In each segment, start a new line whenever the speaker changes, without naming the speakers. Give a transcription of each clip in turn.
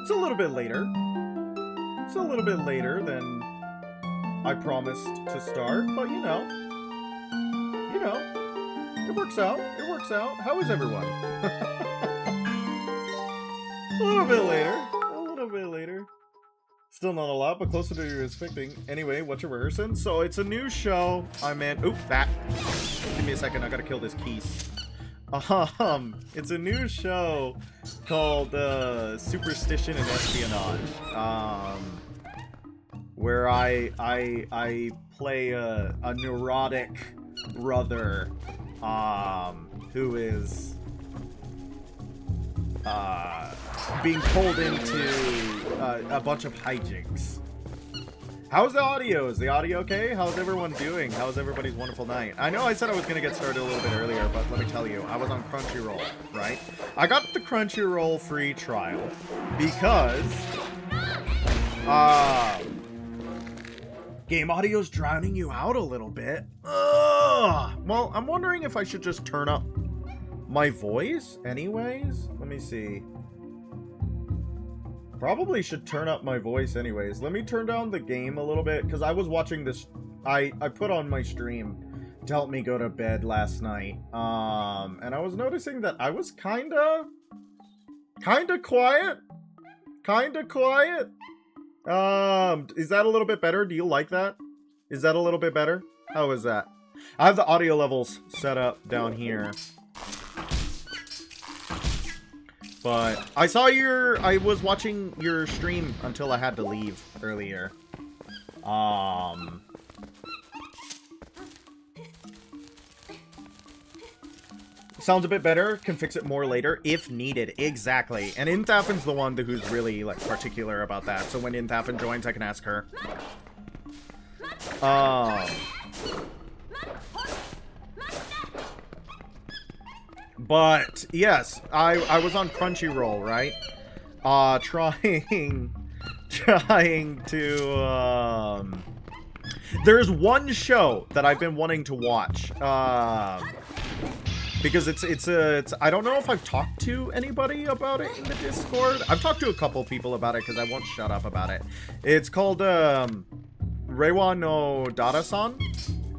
It's a little bit later. It's a little bit later than I promised to start, but you know, it works out. It works out. How is everyone? A little bit later. A little bit later. Still not a lot, but closer to you expecting. Anyway, what you're rehearsing? So it's a new show. I'm in. Oop, that. Give me a second. I gotta kill this keys. It's a new show called Superstition and Espionage. Where I play a neurotic brother, who is being pulled into a bunch of hijinks. How's the audio? Is the audio okay? How's everyone doing? How's everybody's wonderful night? I know I said I was going to get started a little bit earlier, but let me tell you, I was on Crunchyroll, right? I got the Crunchyroll free trial because game audio's drowning you out a little bit. Ugh. Well, I'm wondering if I should just turn up my voice anyways. Let me see. Probably should turn up my voice anyways. Let me turn down the game a little bit, because I was watching this. I put on my stream to help me go to bed last night. And I was noticing that I was kinda quiet. Kinda quiet. Is that a little bit better? Do you like that? Is that a little bit better? How is that? I have the audio levels set up down here. But I saw I was watching your stream until I had to leave earlier. Sounds a bit better. Can fix it more later if needed. Exactly. And Inthafin's the one who's really like particular about that. So when Inthafin joins, I can ask her. But yes, I was on Crunchyroll, right? Trying to there's one show that I've been wanting to watch. Because it's I don't know if I've talked to anybody about it in the Discord. I've talked to a couple people about it because I won't shut up about it. It's called Reiwa no Dara-san.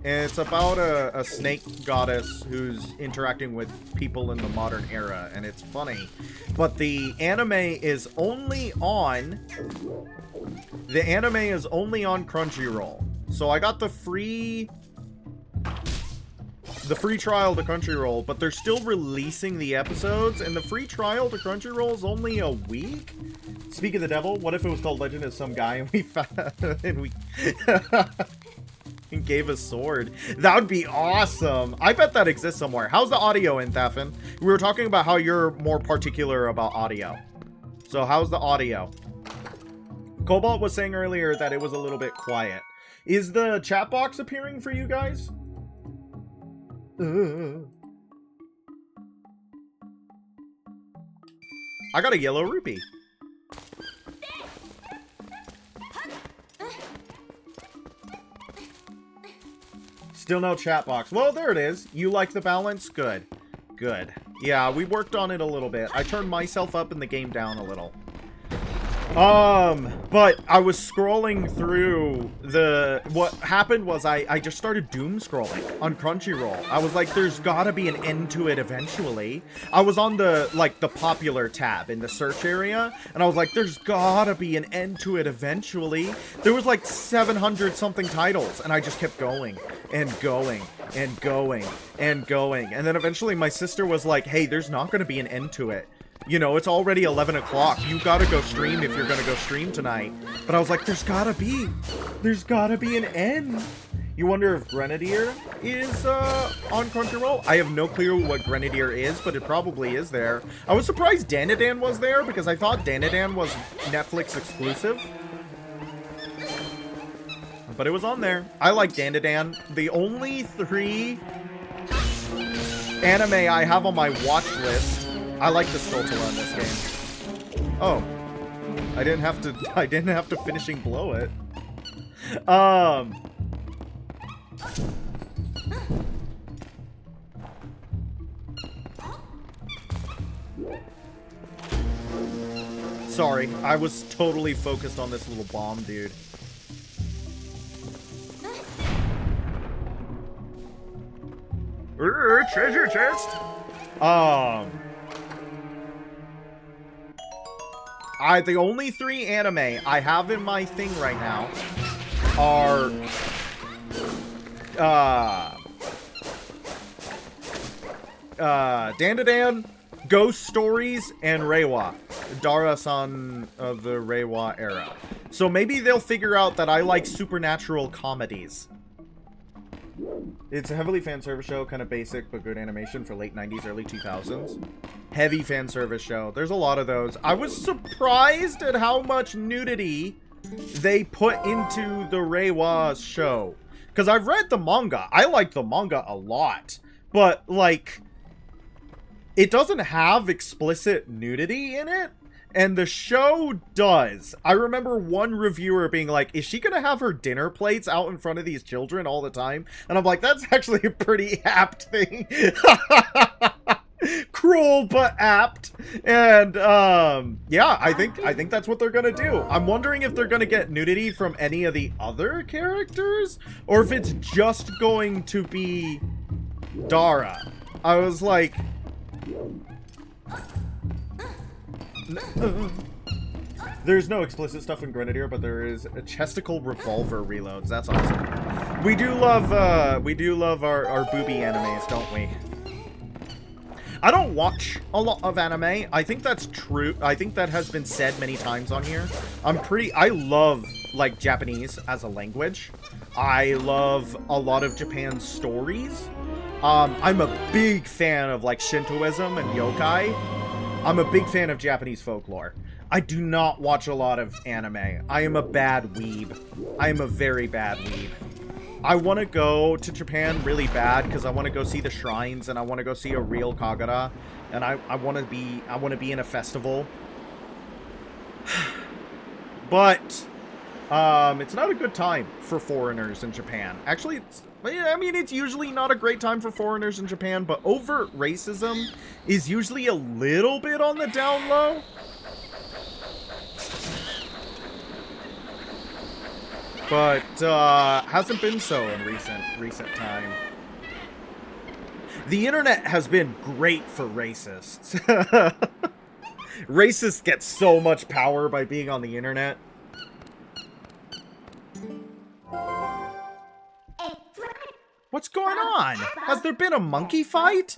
And it's about a snake goddess who's interacting with people in the modern era, and it's funny. But the anime is only on Crunchyroll. So I got the free trial to Crunchyroll, but they're still releasing the episodes, and the free trial to Crunchyroll is only a week. Speak of the devil, what if it was called Legend of Some Guy and we and gave a sword? That would be awesome. I bet that exists somewhere. How's the audio in Thafin? We were talking about how you're more particular about audio. So how's the audio? Cobalt was saying earlier that it was a little bit quiet. Is the chat box appearing for you guys? I got a yellow rupee. Still no chat box. Well, there it is. You like the balance? Good. Good. Yeah, we worked on it a little bit. I turned myself up and the game down a little. But I was scrolling through what happened was I just started doom scrolling on Crunchyroll. I was like, there's gotta be an end to it eventually. I was on the popular tab in the search area, and I was like, there's gotta be an end to it eventually. There was like 700 something titles, and I just kept going and going and going and going. And then eventually my sister was like, hey, there's not gonna be an end to it. You know, it's already 11 o'clock. You gotta go stream if you're gonna go stream tonight. But I was like, there's gotta be an end. You wonder if Grenadier is on Crunchyroll? I have no clue what Grenadier is, but it probably is there. I was surprised Danadan was there because I thought Danadan was Netflix exclusive. But it was on there. I like Danadan. The only 3 anime I have on my watch list. I like the Skulltula in this game. Oh. I didn't have to finishing blow it. Sorry, I was totally focused on this little bomb, dude. Treasure chest! The only 3 anime I have in my thing right now are, Dandadan, Ghost Stories, and Reiwa. Dara-san of the Reiwa era. So maybe they'll figure out that I like supernatural comedies. It's a heavily fan service show, kind of basic but good animation for late 90s, early 2000s. Heavy fan service show. There's a lot of those. I was surprised at how much nudity they put into the Reiwa show. Because I've read the manga. I like the manga a lot. But, like, it doesn't have explicit nudity in it. And the show does. I remember one reviewer being like, is she gonna have her dinner plates out in front of these children all the time? And I'm like, that's actually a pretty apt thing. Cruel, but apt. And, yeah, I think that's what they're gonna do. I'm wondering if they're gonna get nudity from any of the other characters, or if it's just going to be Dara. I was like... There's no explicit stuff in Grenadier, but there is a chesticle revolver reloads. That's awesome. We do love our booby animes, don't we? I don't watch a lot of anime. I think that's true. I think that has been said many times on here. I love, like, Japanese as a language. I love a lot of Japan's stories. I'm a big fan of, like, Shintoism and yokai. I'm a big fan of Japanese folklore. I do not watch a lot of anime. I am a bad weeb. I am a very bad weeb. I want to go to Japan really bad because I want to go see the shrines and I want to go see a real Kagura, and I want to be in a festival. But it's not a good time for foreigners in Japan. Actually, it's usually not a great time for foreigners in Japan, but overt racism is usually a little bit on the down low. But hasn't been so in recent time. The internet has been great for racists. Racists get so much power by being on the internet. What's going on? Has there been a monkey fight?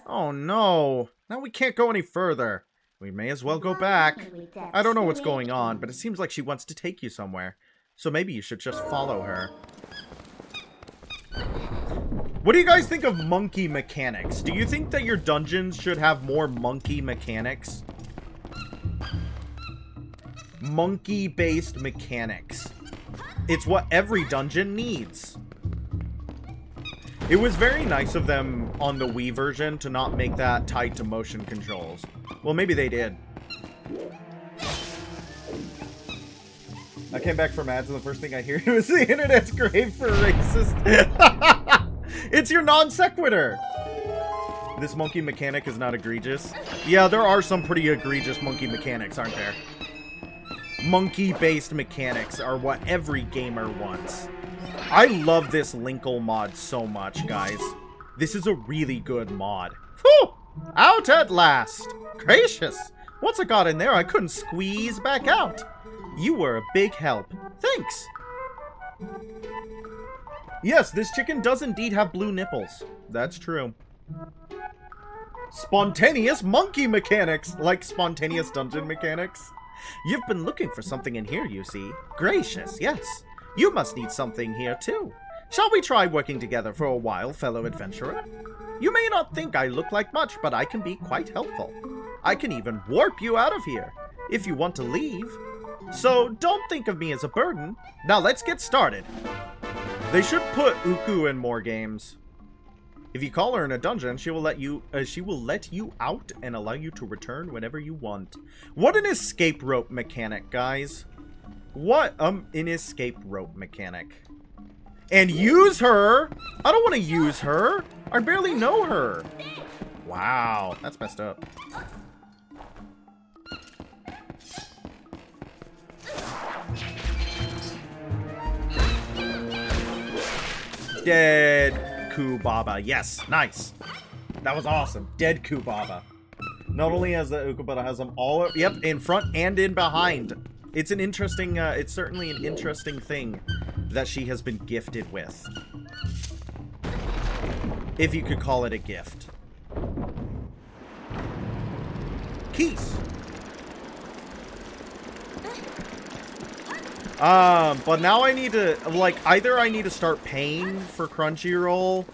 Oh no. Now we can't go any further. We may as well go back. I don't know what's going on, but it seems like she wants to take you somewhere. So maybe you should just follow her. What do you guys think of monkey mechanics? Do you think that your dungeons should have more monkey mechanics? Monkey-based mechanics. It's what every dungeon needs. It was very nice of them on the Wii version to not make that tied to motion controls. Well, maybe they did. I came back from ads and the first thing I hear is the internet's great for racist. It's your non sequitur. This monkey mechanic is not egregious. Yeah, there are some pretty egregious monkey mechanics, aren't there? Monkey-based mechanics are what every gamer wants. I love this Linkle mod so much, guys. This is a really good mod. Whew! Out at last! Gracious! Once I got in there, I couldn't squeeze back out. You were a big help. Thanks! Yes, this chicken does indeed have blue nipples. That's true. Spontaneous monkey mechanics! Like spontaneous dungeon mechanics. You've been looking for something in here, you see. Gracious, yes. You must need something here, too. Shall we try working together for a while, fellow adventurer? You may not think I look like much, but I can be quite helpful. I can even warp you out of here, if you want to leave. So, don't think of me as a burden. Now let's get started. They should put Uku in more games. If you call her in a dungeon, she will let you out and allow you to return whenever you want. What an escape rope mechanic, guys. What an escape rope mechanic. And use her? I don't want to use her. I barely know her. Wow, that's messed up. Deku Baba. Yes, nice. That was awesome. Deku Baba. Not only has the Uka, but it has them all, yep, in front and in behind. It's an interesting, it's certainly an interesting thing that she has been gifted with. If you could call it a gift. Keys. But now I need to, like, either I need to start paying for Crunchyroll,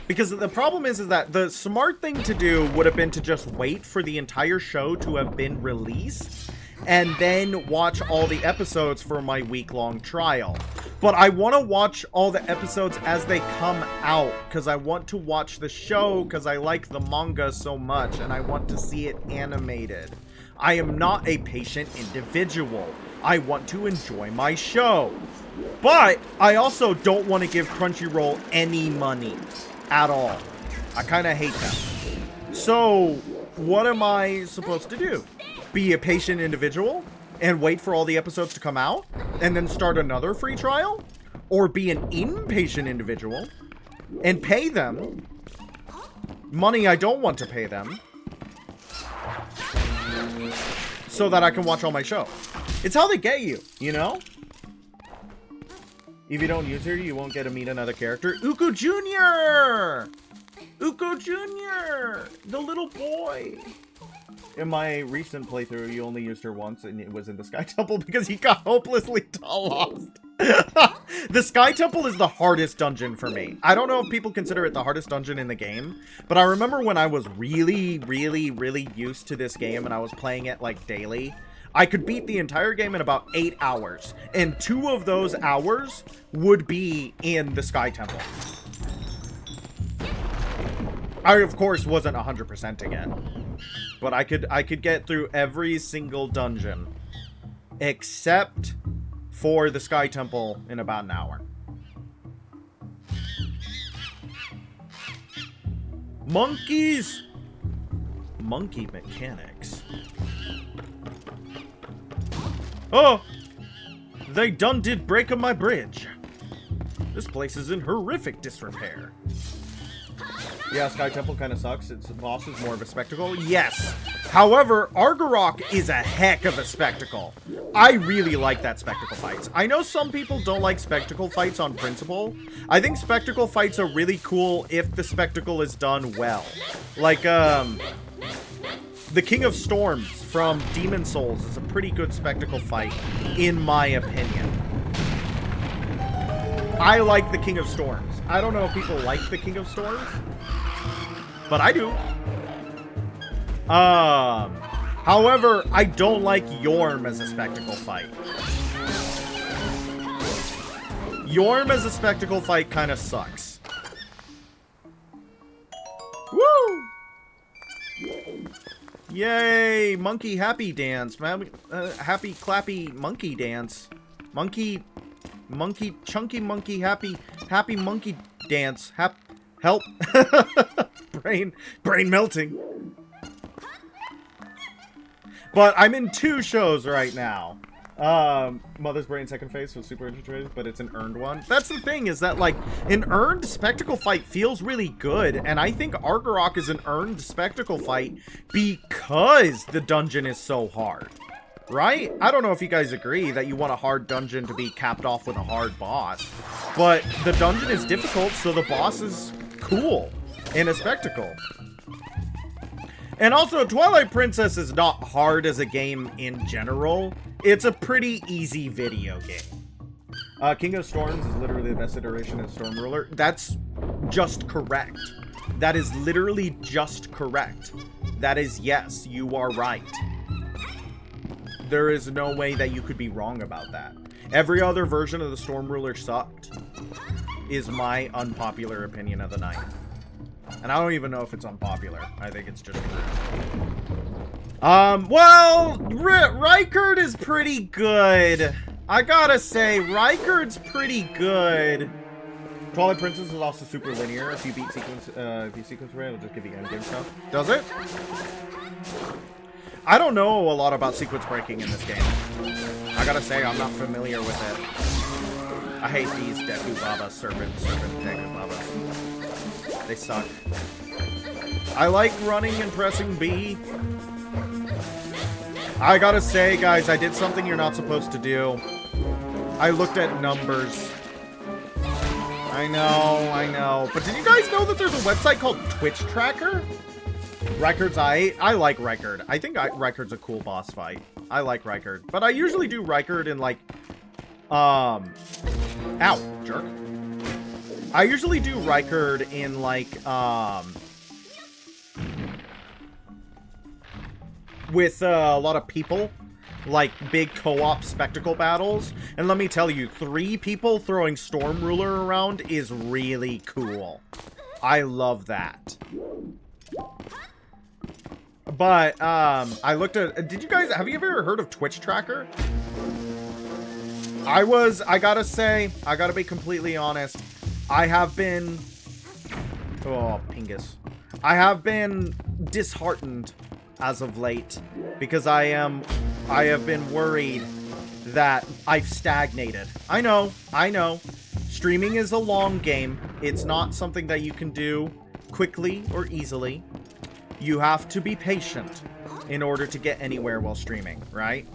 because the problem is that the smart thing to do would have been to just wait for the entire show to have been released, and then watch all the episodes for my week-long trial. But I want to watch all the episodes as they come out, because I want to watch the show, because I like the manga so much, and I want to see it animated. I am not a patient individual. I want to enjoy my show. But I also don't want to give Crunchyroll any money at all. I kind of hate them. So, what am I supposed to do? Be a patient individual and wait for all the episodes to come out and then start another free trial? Or be an impatient individual and pay them money I don't want to pay them so that I can watch all my show? It's how they get you, you know? If you don't use her, you won't get to meet another character. Uku Jr! Uku Jr! The little boy! In my recent playthrough, you only used her once, and it was in the Sky Temple because he got hopelessly lost. The Sky Temple is the hardest dungeon for me. I don't know if people consider it the hardest dungeon in the game, but I remember when I was really used to this game and I was playing it, like, daily, I could beat the entire game in about 8 hours, and 2 of those hours would be in the Sky Temple. I, of course, wasn't 100% again, but I could get through every single dungeon except for the Sky Temple in about an hour. Monkeys! Monkey mechanics. Oh! They done did break my bridge. This place is in horrific disrepair. Yeah, Sky Temple kind of sucks. Its boss is more of a spectacle. Yes! However, Argarok is a heck of a spectacle. I really like that spectacle fights. I know some people don't like spectacle fights on principle. I think spectacle fights are really cool if the spectacle is done well. Like, the King of Storms from Demon Souls is a pretty good spectacle fight, in my opinion. I like the King of Storms. I don't know if people like the King of Storms, but I do. However, I don't like Yorm as a spectacle fight. Yorm as a spectacle fight kind of sucks. Woo! Yay! Monkey happy dance, man. Happy clappy monkey dance. Monkey, chunky monkey, happy monkey dance. Help. brain melting. But I'm in 2 shows right now. Mother's Brain Second Phase was super interesting, but it's an earned one. That's the thing, is that, like, an earned spectacle fight feels really good, and I think Argarok is an earned spectacle fight because the dungeon is so hard. Right? I don't know if you guys agree that you want a hard dungeon to be capped off with a hard boss, but the dungeon is difficult, so the boss is cool in a spectacle. And also, Twilight Princess is not hard as a game in general. It's a pretty easy video game. King of Storms is literally the best iteration of Storm Ruler. That's just correct. That is literally just correct. That is, yes, you are right. There is no way that you could be wrong about that. Every other version of the Storm Ruler sucked, is my unpopular opinion of the night. And I don't even know if it's unpopular. I think it's just true. Well, Rykard is pretty good. I gotta say, Rykard's pretty good. Twilight Princess is also super linear. If you beat sequence, right, it'll just give you endgame stuff. Does it? I don't know a lot about sequence breaking in this game. I gotta say, I'm not familiar with it. I hate these Deku Baba serpent Deku Babas. They suck. I like running and pressing B. I gotta say, guys, I did something you're not supposed to do. I looked at numbers. I know. But did you guys know that there's a website called Twitch Tracker? Records, I like Record. I think Record's a cool boss fight. I like Record. But I usually do Record in, like, ow, jerk. I usually do Record in, like, with a lot of people, like big co-op spectacle battles. And let me tell you, 3 people throwing Storm Ruler around is really cool. I love that. But I looked at, have you ever heard of Twitch Tracker? I gotta say, I gotta be completely honest, I have been, oh, Pingus. I have been disheartened as of late, because I have been worried that I've stagnated. I know. Streaming is a long game. It's not something that you can do quickly or easily. You have to be patient in order to get anywhere while streaming, right?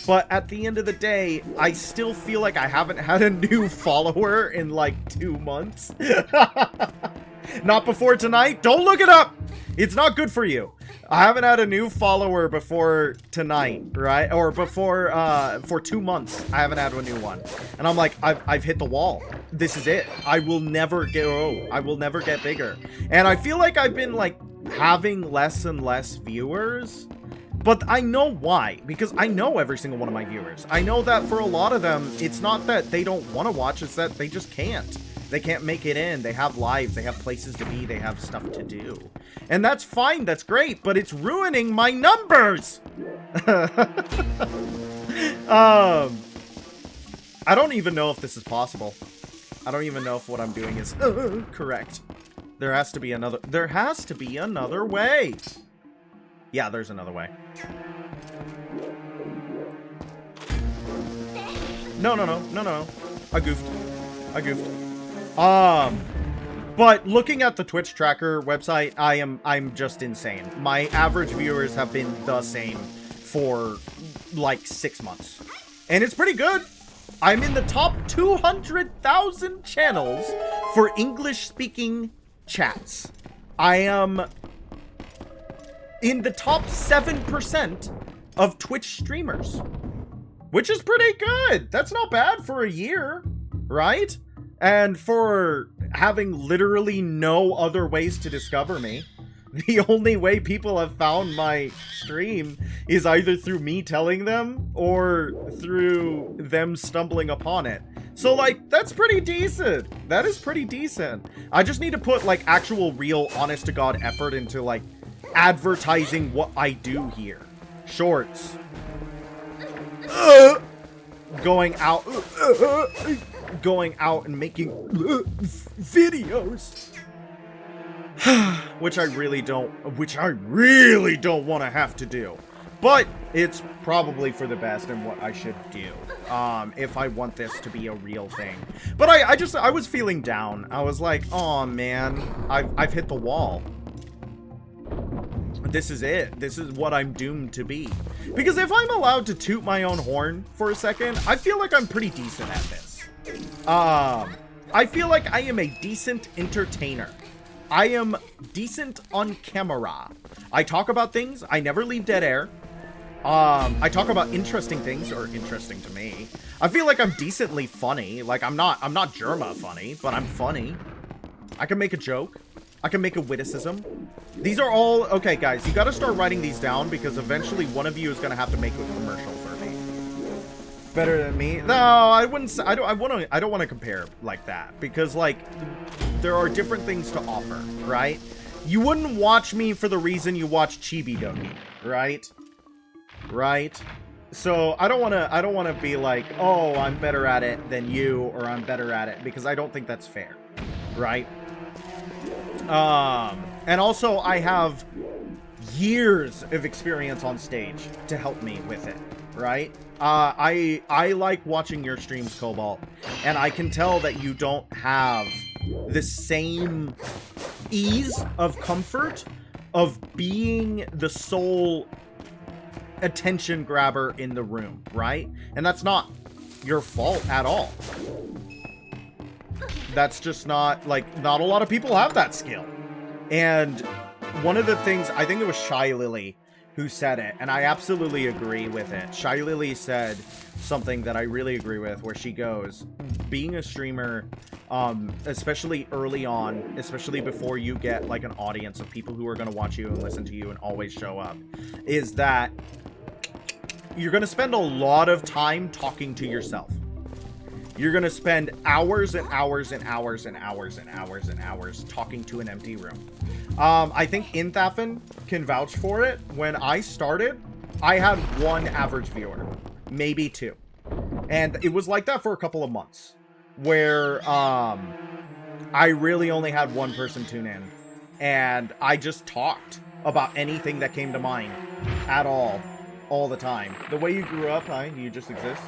But at the end of the day, I still feel like I haven't had a new follower in like 2 months. Not before tonight. Don't look it up. It's not good for you. I haven't had a new follower before tonight, right? Or before, for 2 months, I haven't had a new one. And I'm like, I've hit the wall. This is it. I will never grow. I will never get bigger. And I feel like I've been, like, having less and less viewers. But I know why. Because I know every single one of my viewers. I know that for a lot of them, it's not that they don't want to watch, it's that they just can't. They can't make it in. They have lives. They have places to be. They have stuff to do. And that's fine. That's great. But it's ruining my numbers. I don't even know if this is possible. I don't even know if what I'm doing is correct. There has to be another way. Yeah, there's another way. No. I goofed. But looking at the Twitch Tracker website, I'm just insane. My average viewers have been the same for like 6 months. And it's pretty good. I'm in the top 200,000 channels for English-speaking chats. I am in the top 7% of Twitch streamers, which is pretty good. That's not bad for a year, right? And for having literally no other ways to discover me, the only way people have found my stream is either through me telling them or through them stumbling upon it. So, like, that's pretty decent. That is pretty decent. I just need to put, like, actual, real, honest-to-God effort into, like, advertising what I do here. Shorts. Going out and making videos. which I really don't want to have to do. But it's probably for the best and what I should do, if I want this to be a real thing. But I was feeling down. I was like, oh man, I've hit the wall. This is it. This is what I'm doomed to be. Because if I'm allowed to toot my own horn for a second, I feel like I'm pretty decent at this. I feel like I am a decent entertainer. I am decent on camera. I talk about things. I never leave dead air. I talk about interesting things, or interesting to me. I feel like I'm decently funny. Like, I'm not Germa funny, but I'm funny. I can make a joke. I can make a witticism. These are all... Okay, guys, you gotta start writing these down, because eventually one of you is gonna have to make a commercial for me. Better than me? No, I wouldn't say... I don't want to compare like that, because, like, there are different things to offer, right? You wouldn't watch me for the reason you watch Chibi Doki, right? Right? So I don't want to be like, oh, I'm better at it than you, or I'm better at it, because I don't think that's fair, right? And also I have years of experience on stage to help me with it. right? I like watching your streams, Cobalt, and I can tell that you don't have the same ease of comfort of being the sole attention grabber in the room, right? And that's not your fault at all. That's just not, like, not a lot of people have that skill. And one of the things, I think it was Shy Lily who said it, and I absolutely agree with it. Shy Lily said something that I really agree with, where she goes, being a streamer, especially early on, especially before you get like an audience of people who are going to watch you and listen to you and always show up, is that you're going to spend a lot of time talking to yourself. You're going to spend hours and hours and hours and hours and hours and hours talking to an empty room. I think Inthafen can vouch for it. When I started, I had 1 average viewer, maybe 2. And it was like that for a couple of months, where I really only had 1 person tune in. And I just talked about anything that came to mind at all the time. The way you grew up, you just exist.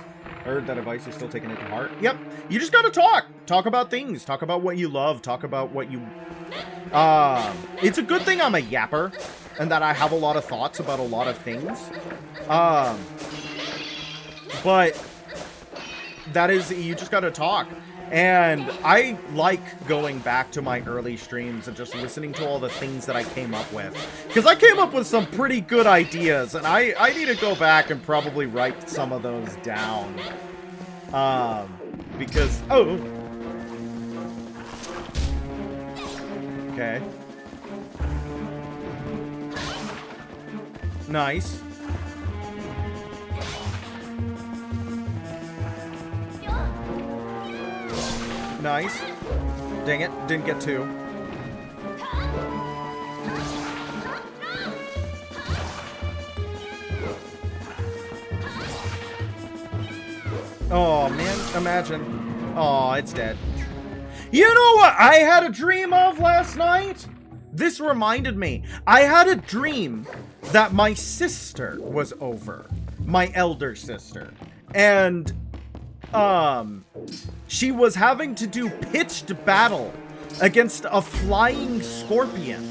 Heard that advice, you're still taking it to heart. Yep, you just gotta talk about things, talk about what you love, talk about what you it's a good thing I'm a yapper and that I have a lot of thoughts about a lot of things, but that is, you just gotta talk. And I like going back to my early streams and just listening to all the things that I came up with, because I came up with some pretty good ideas, and I need to go back and probably write some of those down. Because, okay. Nice. Nice. Dang it, didn't get 2. Oh, man, imagine. Oh, it's dead. You know what I had a dream of last night? This reminded me. I had a dream that my sister was over. My elder sister. And she was having to do pitched battle against a flying scorpion.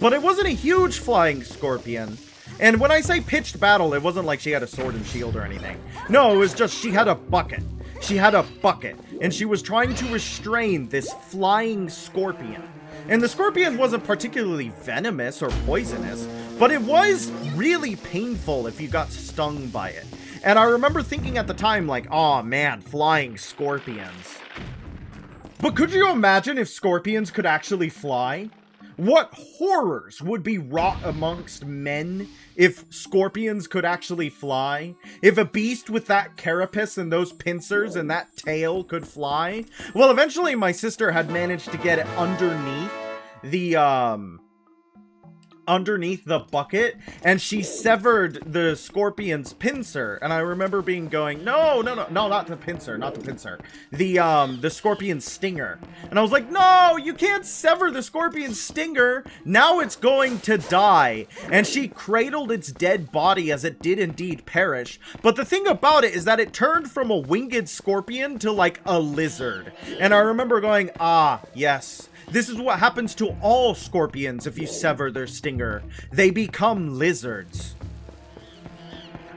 But it wasn't a huge flying scorpion. And when I say pitched battle, it wasn't like she had a sword and shield or anything. No, it was just she had a bucket. She had a bucket, and she was trying to restrain this flying scorpion. And the scorpion wasn't particularly venomous or poisonous, but it was really painful if you got stung by it. And I remember thinking at the time, like, oh man, flying scorpions. But could you imagine if scorpions could actually fly? What horrors would be wrought amongst men if scorpions could actually fly? If a beast with that carapace and those pincers and that tail could fly? Well, eventually my sister had managed to get it underneath the bucket, and she severed the scorpion's pincer. And I remember going, no, not the pincer, the scorpion's stinger. And I was like, no, you can't sever the scorpion's stinger, now it's going to die. And she cradled its dead body as it did indeed perish. But the thing about it is that it turned from a winged scorpion to like a lizard. And I remember going, ah, yes, this is what happens to all scorpions if you sever their stinger. They become lizards.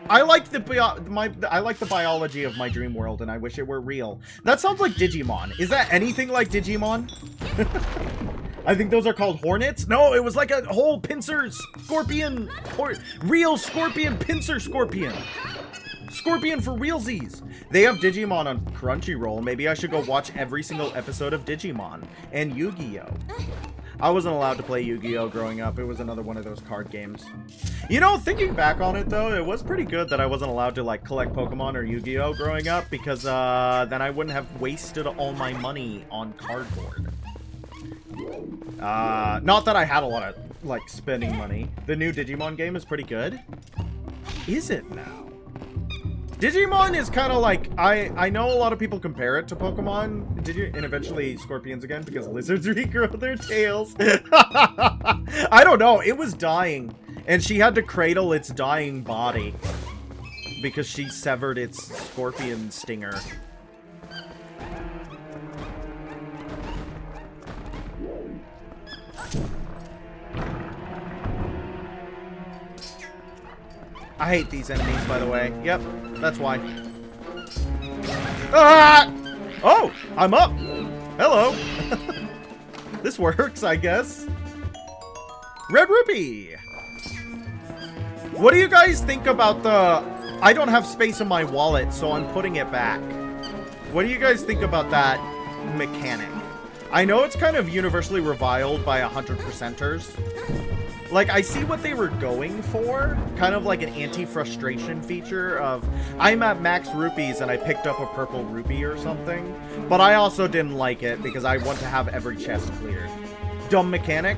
I like the biology of my dream world, and I wish it were real. That sounds like Digimon. Is that anything like Digimon? I think those are called hornets. No, it was like a whole pincer scorpion, or real scorpion, pincer scorpion. Scorpion for realsies. They have Digimon on Crunchyroll. Maybe I should go watch every single episode of Digimon and Yu-Gi-Oh. I wasn't allowed to play Yu-Gi-Oh growing up. It was another one of those card games. You know, thinking back on it though, it was pretty good that I wasn't allowed to like collect Pokemon or Yu-Gi-Oh growing up, because then I wouldn't have wasted all my money on cardboard. Not that I had a lot of like spending money. The new Digimon game is pretty good. Is it now? Digimon is kind of like, I know a lot of people compare it to Pokemon, and eventually Scorpions again, because lizards regrow their tails. I don't know, it was dying, and she had to cradle its dying body, because she severed its scorpion stinger. I hate these enemies, by the way. Yep, that's why. Ah! Oh, I'm up. Hello. This works, I guess. Red Rupee. What do you guys think about the... I don't have space in my wallet, so I'm putting it back. What do you guys think about that mechanic? I know it's kind of universally reviled by 100%ers. Like, I see what they were going for. Kind of like an anti-frustration feature of, I'm at max rupees and I picked up a purple rupee or something. But I also didn't like it because I want to have every chest cleared. Dumb mechanic.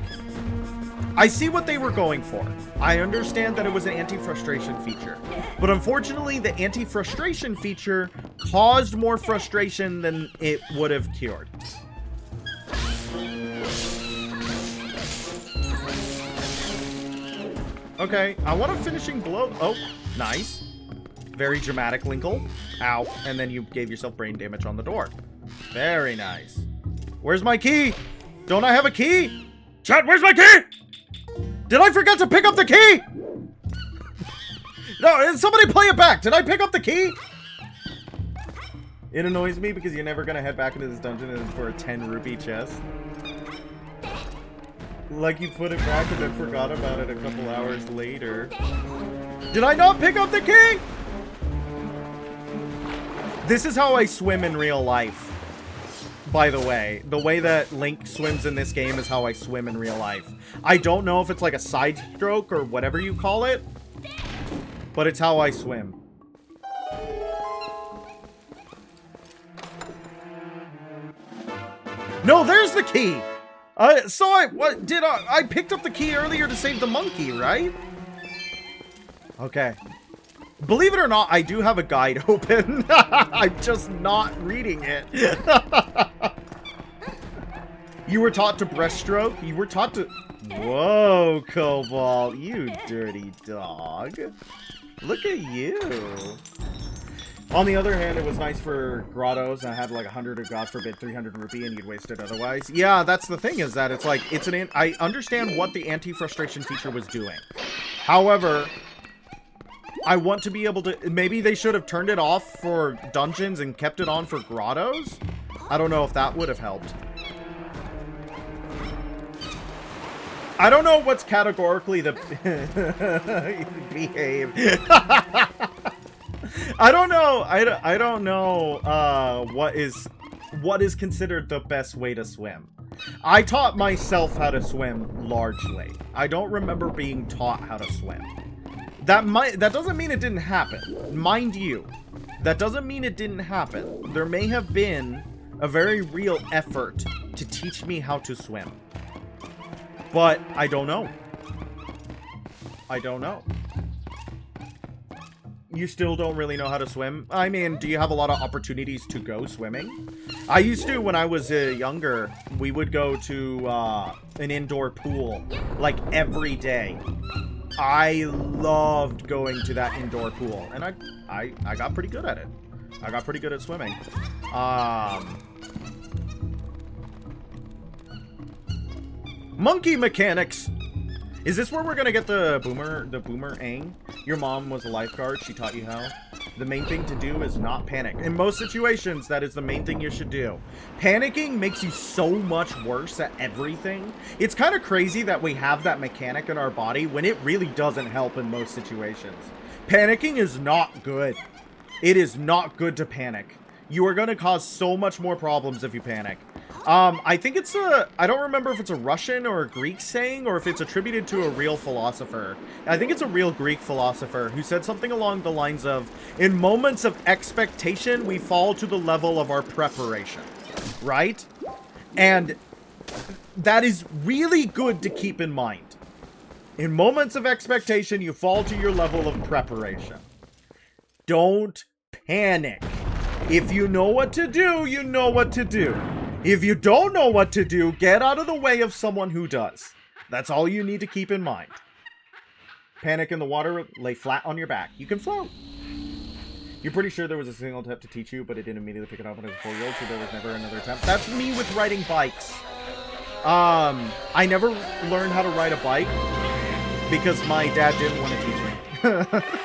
I see what they were going for. I understand that it was an anti-frustration feature. But unfortunately, the anti-frustration feature caused more frustration than it would have cured. Okay, I want a finishing blow. Oh, nice. Very dramatic, Linkle. Ow. And then you gave yourself brain damage on the door. Very nice. Where's my key? Don't I have a key? Chat, where's my key? Did I forget to pick up the key? No, somebody play it back. Did I pick up the key? It annoys me because you're never going to head back into this dungeon and for a 10 rupee chest. Like you put it back and then forgot about it a couple hours later. Did I not pick up the key? This is how I swim in real life. By the way that Link swims in this game is how I swim in real life. I don't know if it's like a side stroke or whatever you call it, but it's how I swim. No, there's the key! I picked up the key earlier to save the monkey, right? Okay. Believe it or not, I do have a guide open. I'm just not reading it. You were taught to breaststroke? You were taught to... Whoa, Cobalt, you dirty dog. Look at you. On the other hand, it was nice for grottos. I had like 100 or God forbid 300 rupee and you'd waste it otherwise. Yeah, that's the thing is that it's like, I understand what the anti-frustration feature was doing. However, I want to be able to, maybe they should have turned it off for dungeons and kept it on for grottos. I don't know if that would have helped. I don't know what's categorically the behave. I don't know. I don't know what is considered the best way to swim. I taught myself how to swim largely. I don't remember being taught how to swim. That doesn't mean it didn't happen. Mind you, that doesn't mean it didn't happen. There may have been a very real effort to teach me how to swim. But I don't know. I don't know. You still don't really know how to swim? I mean, do you have a lot of opportunities to go swimming? I used to, when I was younger, we would go to an indoor pool, like, every day. I loved going to that indoor pool, and I got pretty good at it. I got pretty good at swimming. Monkey mechanics! Is this where we're gonna get the boomerang? Your mom was a lifeguard, she taught you how. The main thing to do is not panic. In most situations, that is the main thing you should do. Panicking makes you so much worse at everything. It's kind of crazy that we have that mechanic in our body when it really doesn't help in most situations. Panicking is not good. It is not good to panic. You are gonna cause so much more problems if you panic. I think it's I don't remember if it's a Russian or a Greek saying, or if it's attributed to a real philosopher. I think it's a real Greek philosopher who said something along the lines of, in moments of expectation, we fall to the level of our preparation. Right? And that is really good to keep in mind. In moments of expectation, you fall to your level of preparation. Don't panic. If you know what to do, you know what to do. If you don't know what to do, get out of the way of someone who does. That's all you need to keep in mind. Panic in the water, lay flat on your back. You can float. You're pretty sure there was a single attempt to teach you, but it didn't immediately pick it up when it was a 4-year-old, so there was never another attempt. That's me with riding bikes. I never learned how to ride a bike because my dad didn't want to teach me.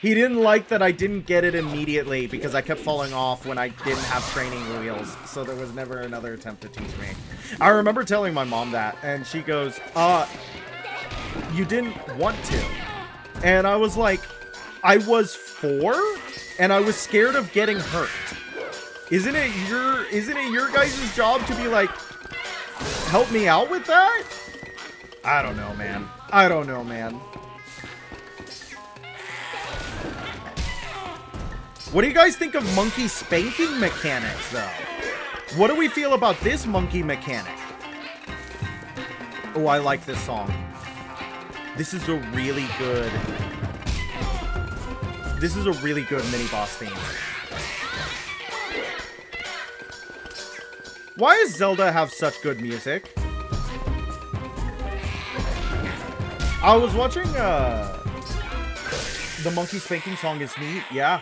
He didn't like that I didn't get it immediately because I kept falling off when I didn't have training wheels, so there was never another attempt to teach me. I remember telling my mom that, and she goes, you didn't want to. And I was like, I was 4, and I was scared of getting hurt. Isn't it your guys' job to be like, help me out with that? I don't know, man. I don't know, man. What do you guys think of monkey spanking mechanics, though? What do we feel about this monkey mechanic? Oh, I like this song. This is a really good... This is a really good mini-boss theme. Why does Zelda have such good music? I was watching, the monkey spanking song is neat, yeah.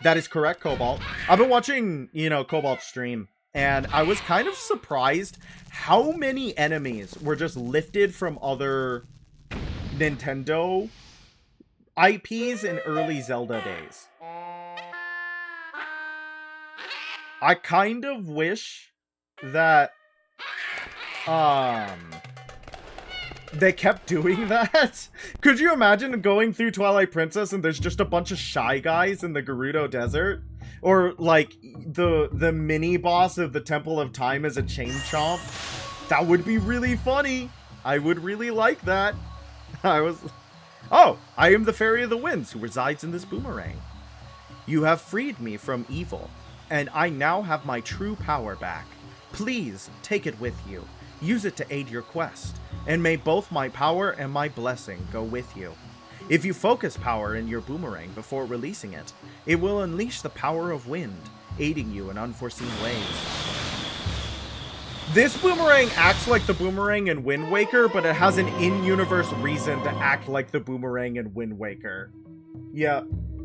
That is correct, Cobalt. I've been watching, you know, Cobalt's stream, and I was kind of surprised how many enemies were just lifted from other Nintendo IPs in early Zelda days. I kind of wish that, they kept doing that. Could you imagine going through Twilight Princess and there's just a bunch of Shy Guys in the Gerudo Desert? Or, like, the mini-boss of the Temple of Time is a Chain Chomp? That would be really funny. I would really like that. Oh, I am the Fairy of the Winds who resides in this boomerang. You have freed me from evil, and I now have my true power back. Please, take it with you. Use it to aid your quest, and may both my power and my blessing go with you. If you focus power in your boomerang before releasing it, it will unleash the power of wind, aiding you in unforeseen ways. This boomerang acts like the boomerang in Wind Waker, but it has an in-universe reason to act like the boomerang in Wind Waker. Yeah,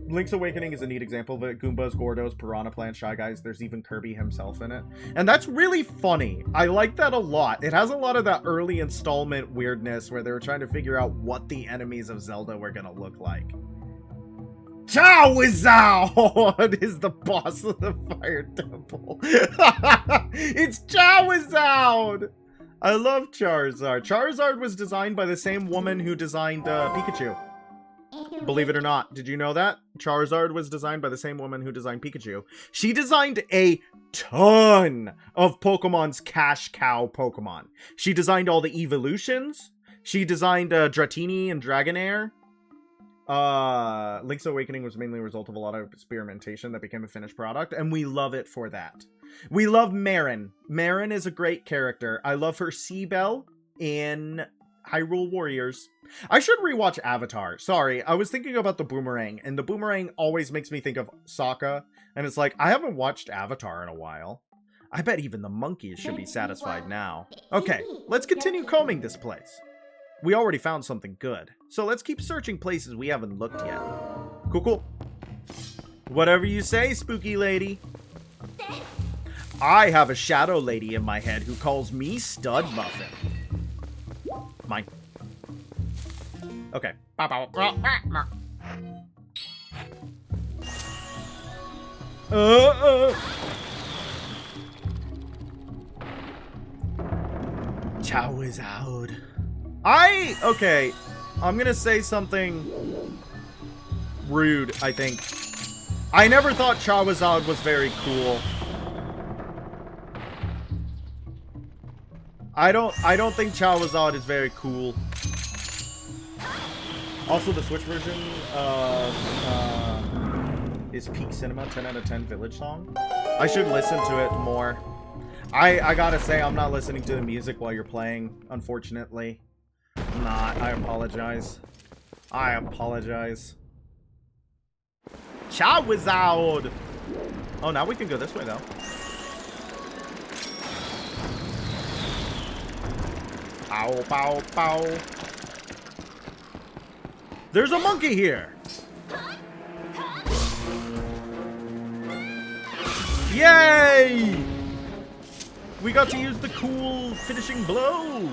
Link's Awakening is a neat example of it. Goombas, Gordos, Piranha Plants, Shy Guys, there's even Kirby himself in it. And that's really funny. I like that a lot. It has a lot of that early installment weirdness where they were trying to figure out what the enemies of Zelda were gonna look like. Charizard is the boss of the Fire Temple. It's Charizard! I love Charizard. Charizard was designed by the same woman who designed Pikachu. Believe it or not. Did you know that? Charizard was designed by the same woman who designed Pikachu. She designed a ton of Pokemon's cash cow Pokemon. She designed all the evolutions. She designed Dratini and Dragonair. Link's Awakening was mainly a result of a lot of experimentation that became a finished product, and we love it for that. We love Marin. Marin is a great character. I love her Seabell in Hyrule Warriors. I should rewatch Avatar. Sorry, I was thinking about the boomerang, and the boomerang always makes me think of Sokka, and it's like, I haven't watched Avatar in a while. I bet even the monkeys should be satisfied now. Okay, let's continue combing this place. We already found something good, so let's keep searching places we haven't looked yet. Cool, cool. Whatever you say, spooky lady. I have a shadow lady in my head who calls me Stud Muffin. Mine. Okay. Charizard. Okay, I'm gonna say something rude, I think. I never thought Charizard was very cool. I don't think Charizard is very cool. Also, the Switch version is peak cinema, 10 out of 10 village song. I should listen to it more. I gotta say, I'm not listening to the music while you're playing, unfortunately. I'm not. I apologize. I apologize. Charizard! Oh, now we can go this way, though. Pow, pow, pow. There's a monkey here! Yay! We got to use the cool finishing blow.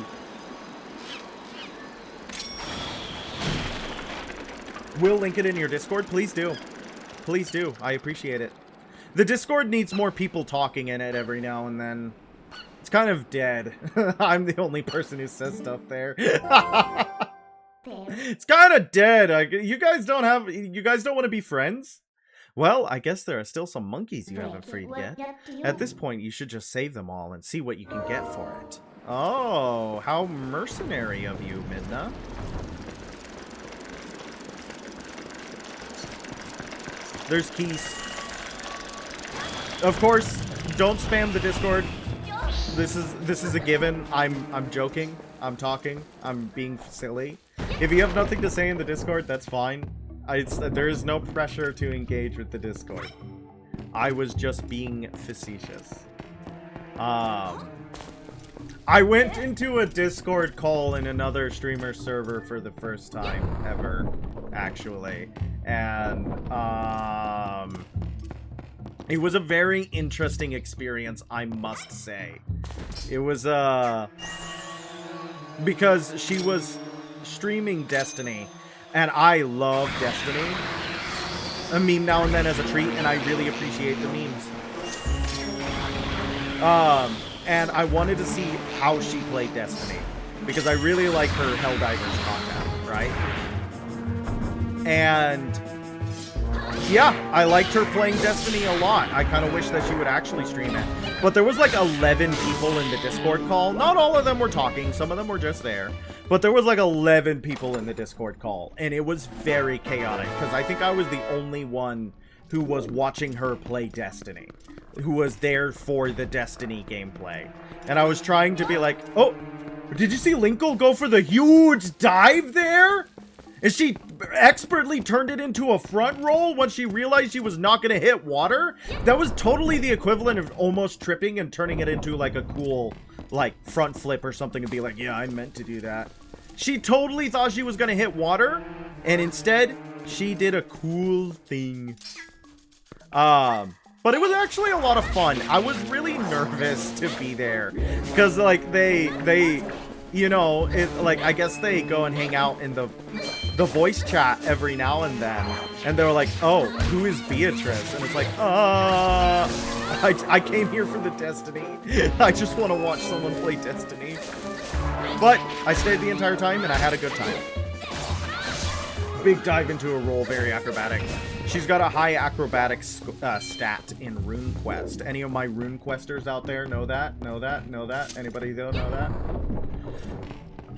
We'll link it in your Discord. Please do. Please do. I appreciate it. The Discord needs more people talking in it every now and then. It's kind of dead. I'm the only person who says stuff there. It's kind of dead. You guys don't want to be friends? Well, I guess there are still some monkeys you haven't freed yet. At this point, you should just save them all and see what you can get for it. Oh, how mercenary of you, Midna. There's keys. Of course, don't spam the Discord. This is a given. I'm joking. I'm talking. I'm being silly. If you have nothing to say in the Discord, that's fine. There is no pressure to engage with the Discord. I was just being facetious. I went into a Discord call in another streamer server for the first time ever, actually. And, it was a very interesting experience, I must say. It was, because she was streaming Destiny, and I love Destiny. A meme now and then as a treat, and I really appreciate the memes. And I wanted to see how she played Destiny, because I really like her Helldivers content, right? And yeah, I liked her playing Destiny a lot. I kind of wish that she would actually stream it. But there was like 11 people in the Discord call. Not all of them were talking. Some of them were just there. But there was like 11 people in the Discord call. And it was very chaotic. Because I think I was the only one who was watching her play Destiny. Who was there for the Destiny gameplay. And I was trying to be like, oh, did you see Linkle go for the huge dive there? And she expertly turned it into a front roll when she realized she was not going to hit water? That was totally the equivalent of almost tripping and turning it into like a cool, like, front flip or something and be like, yeah, I meant to do that. She totally thought she was going to hit water, and instead, she did a cool thing. But it was actually a lot of fun. I was really nervous to be there. Because, like, they you know, like, I guess they go and hang out in the voice chat every now and then, and they're like, oh, who is Beatrice? And it's like, I came here for the Destiny. I just want to watch someone play Destiny. But I stayed the entire time, and I had a good time. Big dive into a roll, very acrobatic. She's got a high acrobatics stat in RuneQuest. Any of my RuneQuesters out there know that? Know that? Know that? Anybody though know that?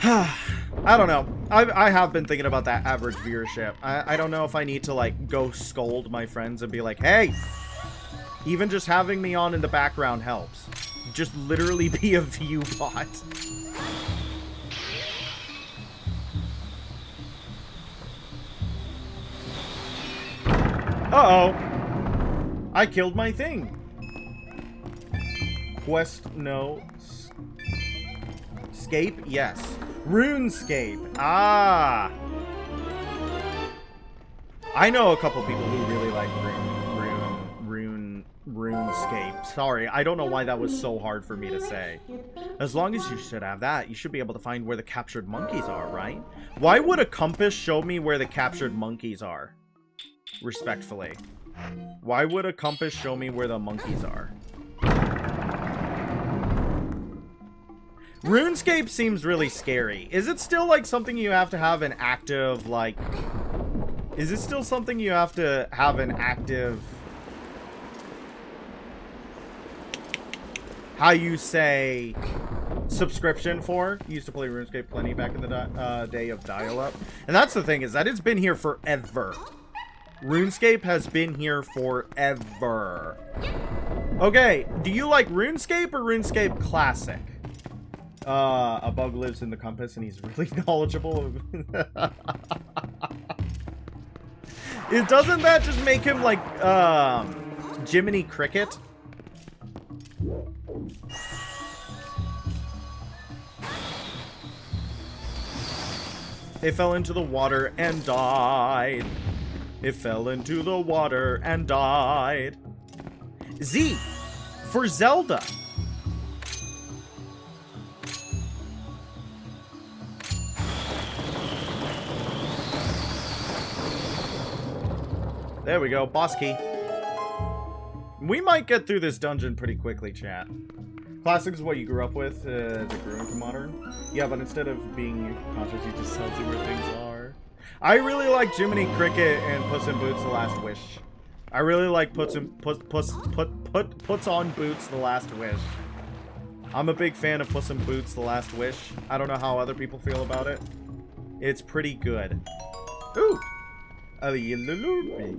I don't know. I have been thinking about that average viewership. I don't know if I need to, like, go scold my friends and be like, hey, even just having me on in the background helps. Just literally be a view bot. Uh-oh. I killed my thing. Quest, no. Scape? Yes. RuneScape. Ah. I know a couple people who really like RuneScape. Sorry, I don't know why that was so hard for me to say. As long as you should have that, you should be able to find where the captured monkeys are, right? Why would a compass show me where the captured monkeys are? Respectfully. Why would a compass show me where the monkeys are? RuneScape seems really scary. Is it still, like, something you have to have an active, like... Is it still something you have to have an active... How you say... subscription for? Used to play RuneScape plenty back in the day of dial-up. And that's the thing, is that it's been here forever. RuneScape has been here forever. Okay, do you like RuneScape or RuneScape Classic? A bug lives in the compass and he's really knowledgeable. It doesn't that just make him like Jiminy Cricket? It fell into the water and died. It fell into the water and died. Z for Zelda. There we go, boss key. We might get through this dungeon pretty quickly, chat. Classic is what you grew up with, as it grew into modern. Yeah, but instead of being conscious, you just tells you where things are. I really like Jiminy Cricket and Puss in Boots: The Last Wish. I really like Puts on Boots: The Last Wish. I'm a big fan of Puss in Boots: The Last Wish. I don't know how other people feel about it. It's pretty good. Ooh! A yellow rupee.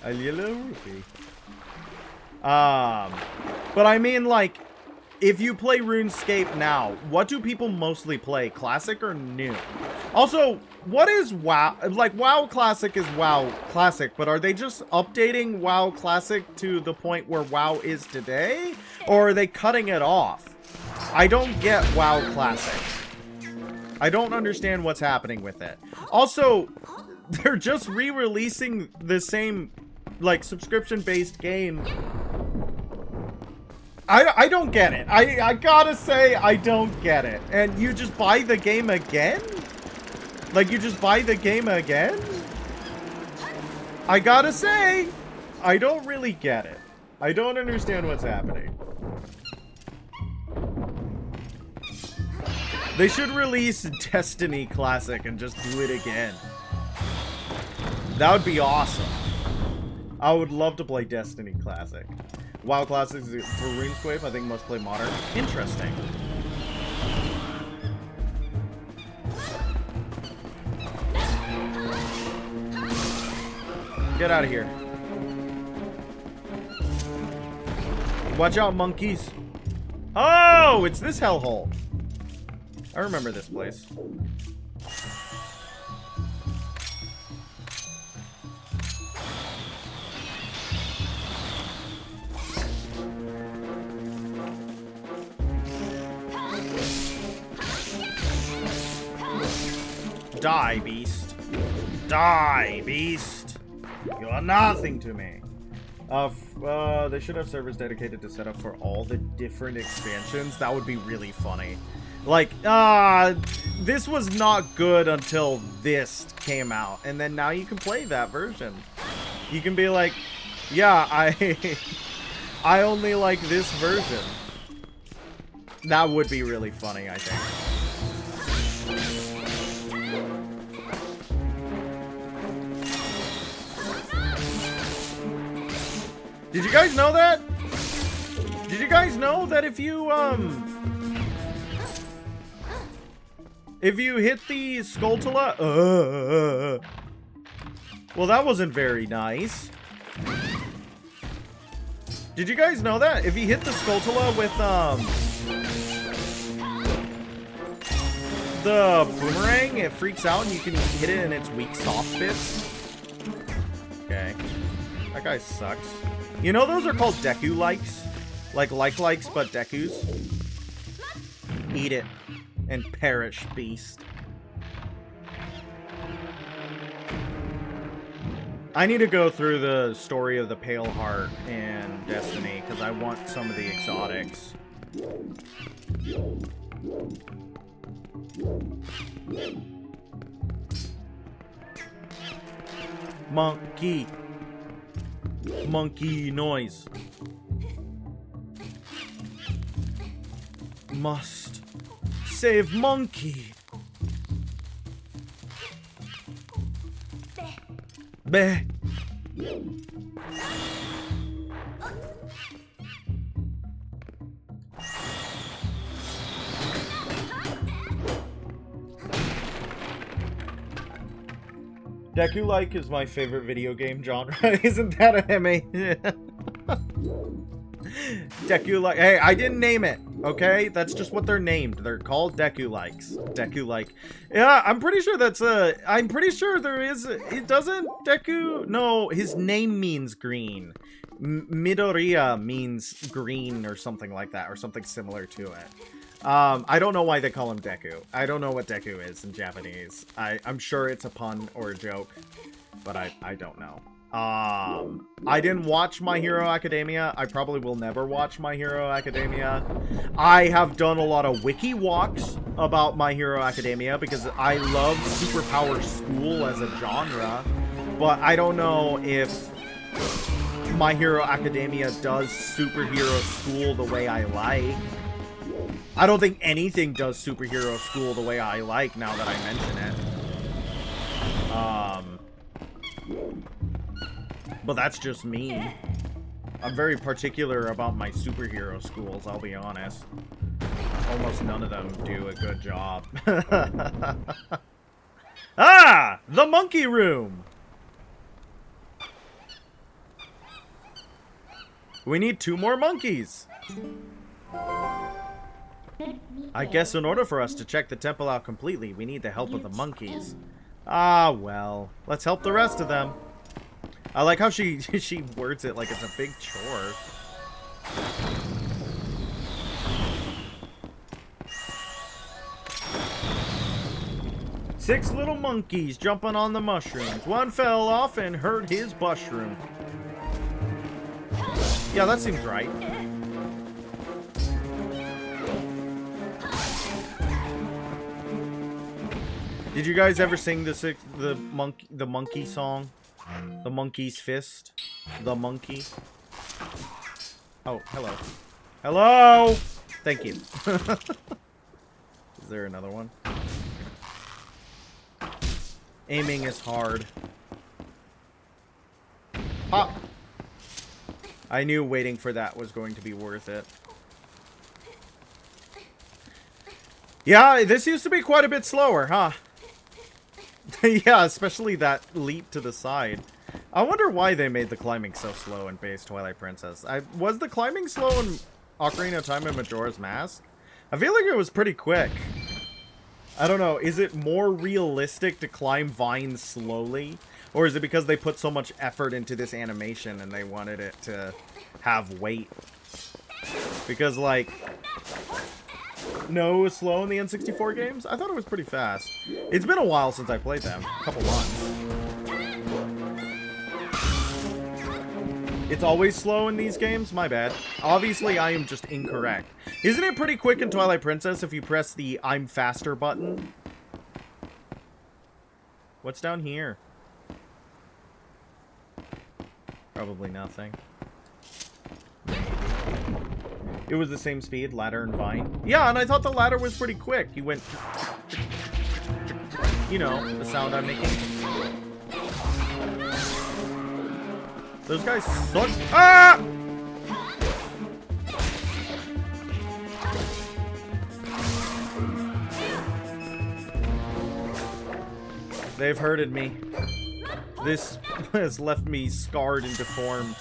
A yellow rupee. But I mean, like, if you play RuneScape now, what do people mostly play? Classic or new? Also, what is WoW? Like, WoW Classic is WoW Classic, but are they just updating WoW Classic to the point where WoW is today? Or are they cutting it off? I don't get WoW Classic. I don't understand what's happening with it. Also, they're just re-releasing the same, like, subscription-based game. I don't get it. I gotta say, I don't get it. And you just buy the game again? Like, you just buy the game again? I gotta say, I don't really get it. I don't understand what's happening. They should release Destiny Classic and just do it again. That would be awesome. I would love to play Destiny Classic. WoW Classic is for RuneScape. I think most play Modern. Interesting. Get out of here. Watch out, monkeys. Oh, it's this hellhole. I remember this place. Die, beast. Die, beast. You are nothing to me. They should have servers dedicated to set up for all the different expansions. That would be really funny. Like, this was not good until this came out. And then now you can play that version. You can be like, yeah, I only like this version. That would be really funny, I think. Did you guys know that? Did you guys know that if you hit the Skulltula, well, that wasn't very nice. Did you guys know that? If you hit the Skulltula with, the boomerang, it freaks out and you can hit it in its weak soft bits. Okay. That guy sucks. You know those are called Deku likes? Like likes, but Dekus? Eat it and perish, beast. I need to go through the story of the Pale Heart and Destiny, because I want some of the exotics. Monkey. Monkey noise. Must save monkey. Beh. Deku-like is my favorite video game genre. Isn't that a MA? Deku-like. Hey, I didn't name it, okay? That's just what they're named. They're called Deku-likes. Deku-like. Yeah, I'm pretty sure that's a... I'm pretty sure there is... It doesn't... Deku... No, his name means green. Midoriya means green or something like that, or something similar to it. I don't know why they call him Deku. I don't know what Deku is in Japanese. I'm sure it's a pun or a joke, but I don't know. I didn't watch My Hero Academia. I probably will never watch My Hero Academia. I have done a lot of wiki walks about My Hero Academia because I love Superpower School as a genre, but I don't know if My Hero Academia does Superhero School the way I like. I don't think anything does Superhero School the way I like now that I mention it. But that's just me. I'm very particular about my superhero schools, I'll be honest. Almost none of them do a good job. Ah! The monkey room! We need 2 more monkeys! I guess in order for us to check the temple out completely, we need the help of the monkeys. Ah, well. Let's help the rest of them. I like how she words it like it's a big chore. Six little monkeys jumping on the mushrooms. One fell off and hurt his mushroom. Yeah, that seems right. Did you guys ever sing the monkey song? The monkey's fist? The monkey? Oh, hello. Hello! Thank you. Is there another one? Aiming is hard. Pop! I knew waiting for that was going to be worth it. Yeah, this used to be quite a bit slower, huh? Yeah, especially that leap to the side. I wonder why they made the climbing so slow in base Twilight Princess. Was the climbing slow in Ocarina of Time and Majora's Mask? I feel like it was pretty quick. I don't know, is it more realistic to climb vines slowly? Or is it because they put so much effort into this animation and they wanted it to have weight? Because, like... No, it was slow in the N64 games? I thought it was pretty fast. It's been a while since I played them. A couple months. It's always slow in these games? My bad. Obviously, I am just incorrect. Isn't it pretty quick in Twilight Princess if you press the I'm faster button? What's down here? Probably nothing. It was the same speed, ladder and vine. Yeah, and I thought the ladder was pretty quick. You went... You know, the sound I'm making. Those guys suck. Ah! They've hurted me. This has left me scarred and deformed.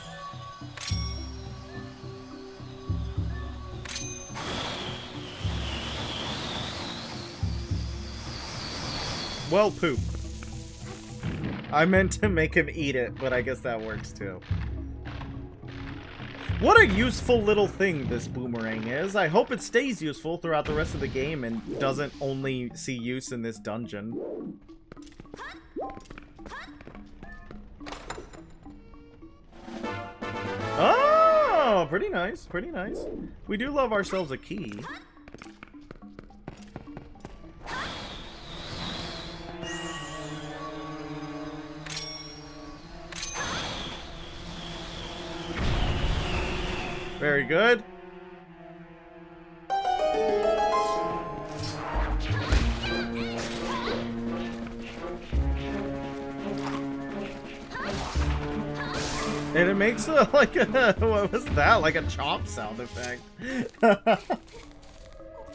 Well, poop. I meant to make him eat it, but I guess that works too. What a useful little thing this boomerang is. I hope it stays useful throughout the rest of the game and doesn't only see use in this dungeon. Oh, pretty nice, pretty nice. We do love ourselves a key. Very good. And it makes like a, what was that? Like a chomp sound effect.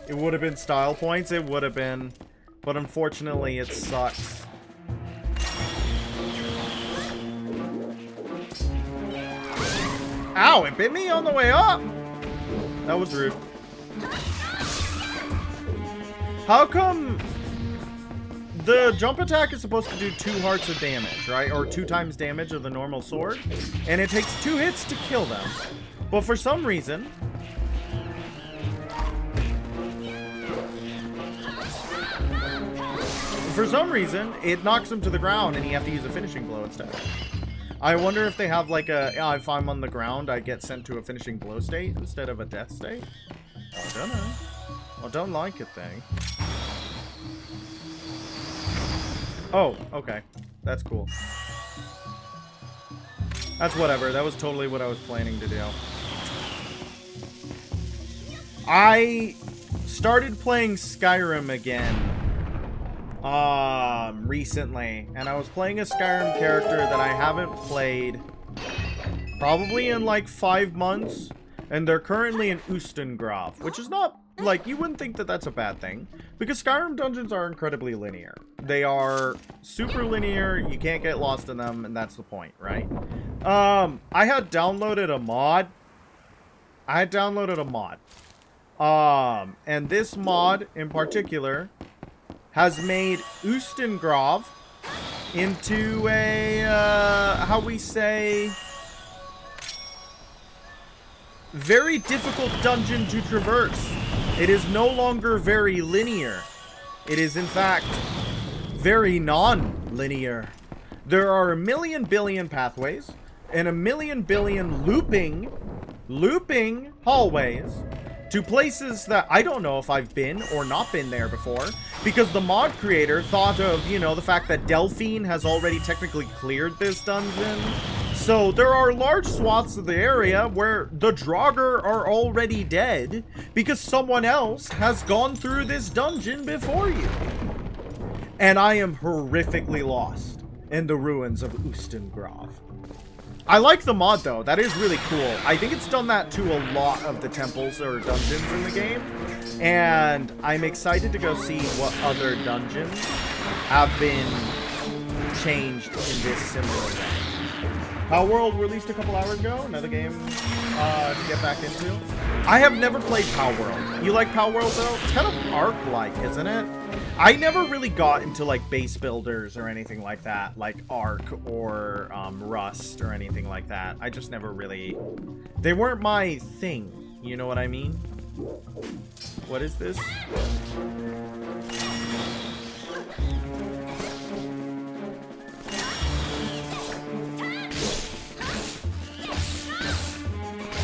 It would have been style points, it would have been, but unfortunately it sucks. Ow, it bit me on the way up! That was rude. How come the jump attack is supposed to do 2 hearts of damage, right? Or 2 times damage of the normal sword. And it takes 2 hits to kill them. But for some reason... it knocks him to the ground and you have to use a finishing blow instead. I wonder if they have like a, if I'm on the ground, I get sent to a finishing blow state instead of a death state. I don't know. I don't like it, thing. Oh, okay. That's cool. That's whatever. That was totally what I was planning to do. I started playing Skyrim again recently, and I was playing a Skyrim character that I haven't played probably in like 5 months, and they're currently in Ustengrav, which is not, like, you wouldn't think that that's a bad thing, because Skyrim dungeons are incredibly linear. They are super linear, you can't get lost in them, and that's the point, right? I had downloaded a mod. And this mod in particular has made Ustengrav into a, how we say, very difficult dungeon to traverse. It is no longer very linear. It is, in fact, very non-linear. There are a million billion pathways and a million billion looping hallways to places that I don't know if I've been or not been there before, because the mod creator thought of, you know, the fact that Delphine has already technically cleared this dungeon. So there are large swaths of the area where the Draugr are already dead because someone else has gone through this dungeon before you. And I am horrifically lost in the ruins of Ustengrav. I like the mod, though. That is really cool. I think it's done that to a lot of the temples or dungeons in the game. And I'm excited to go see what other dungeons have been changed in this similar way. Power World released a couple hours ago. Another game to get back into. I have never played Power World. You like Power World, though? It's kind of Ark-like, isn't it? I never really got into, like, base builders or anything like that, like Ark or Rust or anything like that. I just never really... They weren't my thing, you know what I mean? What is this?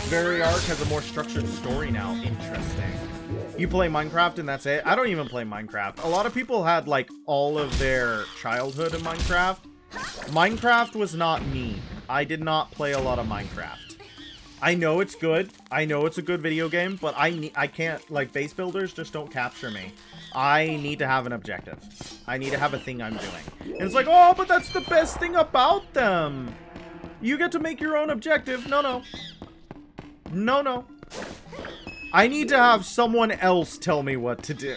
Very Ark has a more structured story now. Interesting. You play Minecraft and that's it? I don't even play Minecraft. A lot of people had, like, all of their childhood in Minecraft. Minecraft was not me. I did not play a lot of Minecraft. I know it's good. I know it's a good video game, but I can't, like, base builders just don't capture me. I need to have an objective. I need to have a thing I'm doing. And it's like, oh, but that's the best thing about them. You get to make your own objective. No, no. No, no. I need to have someone else tell me what to do.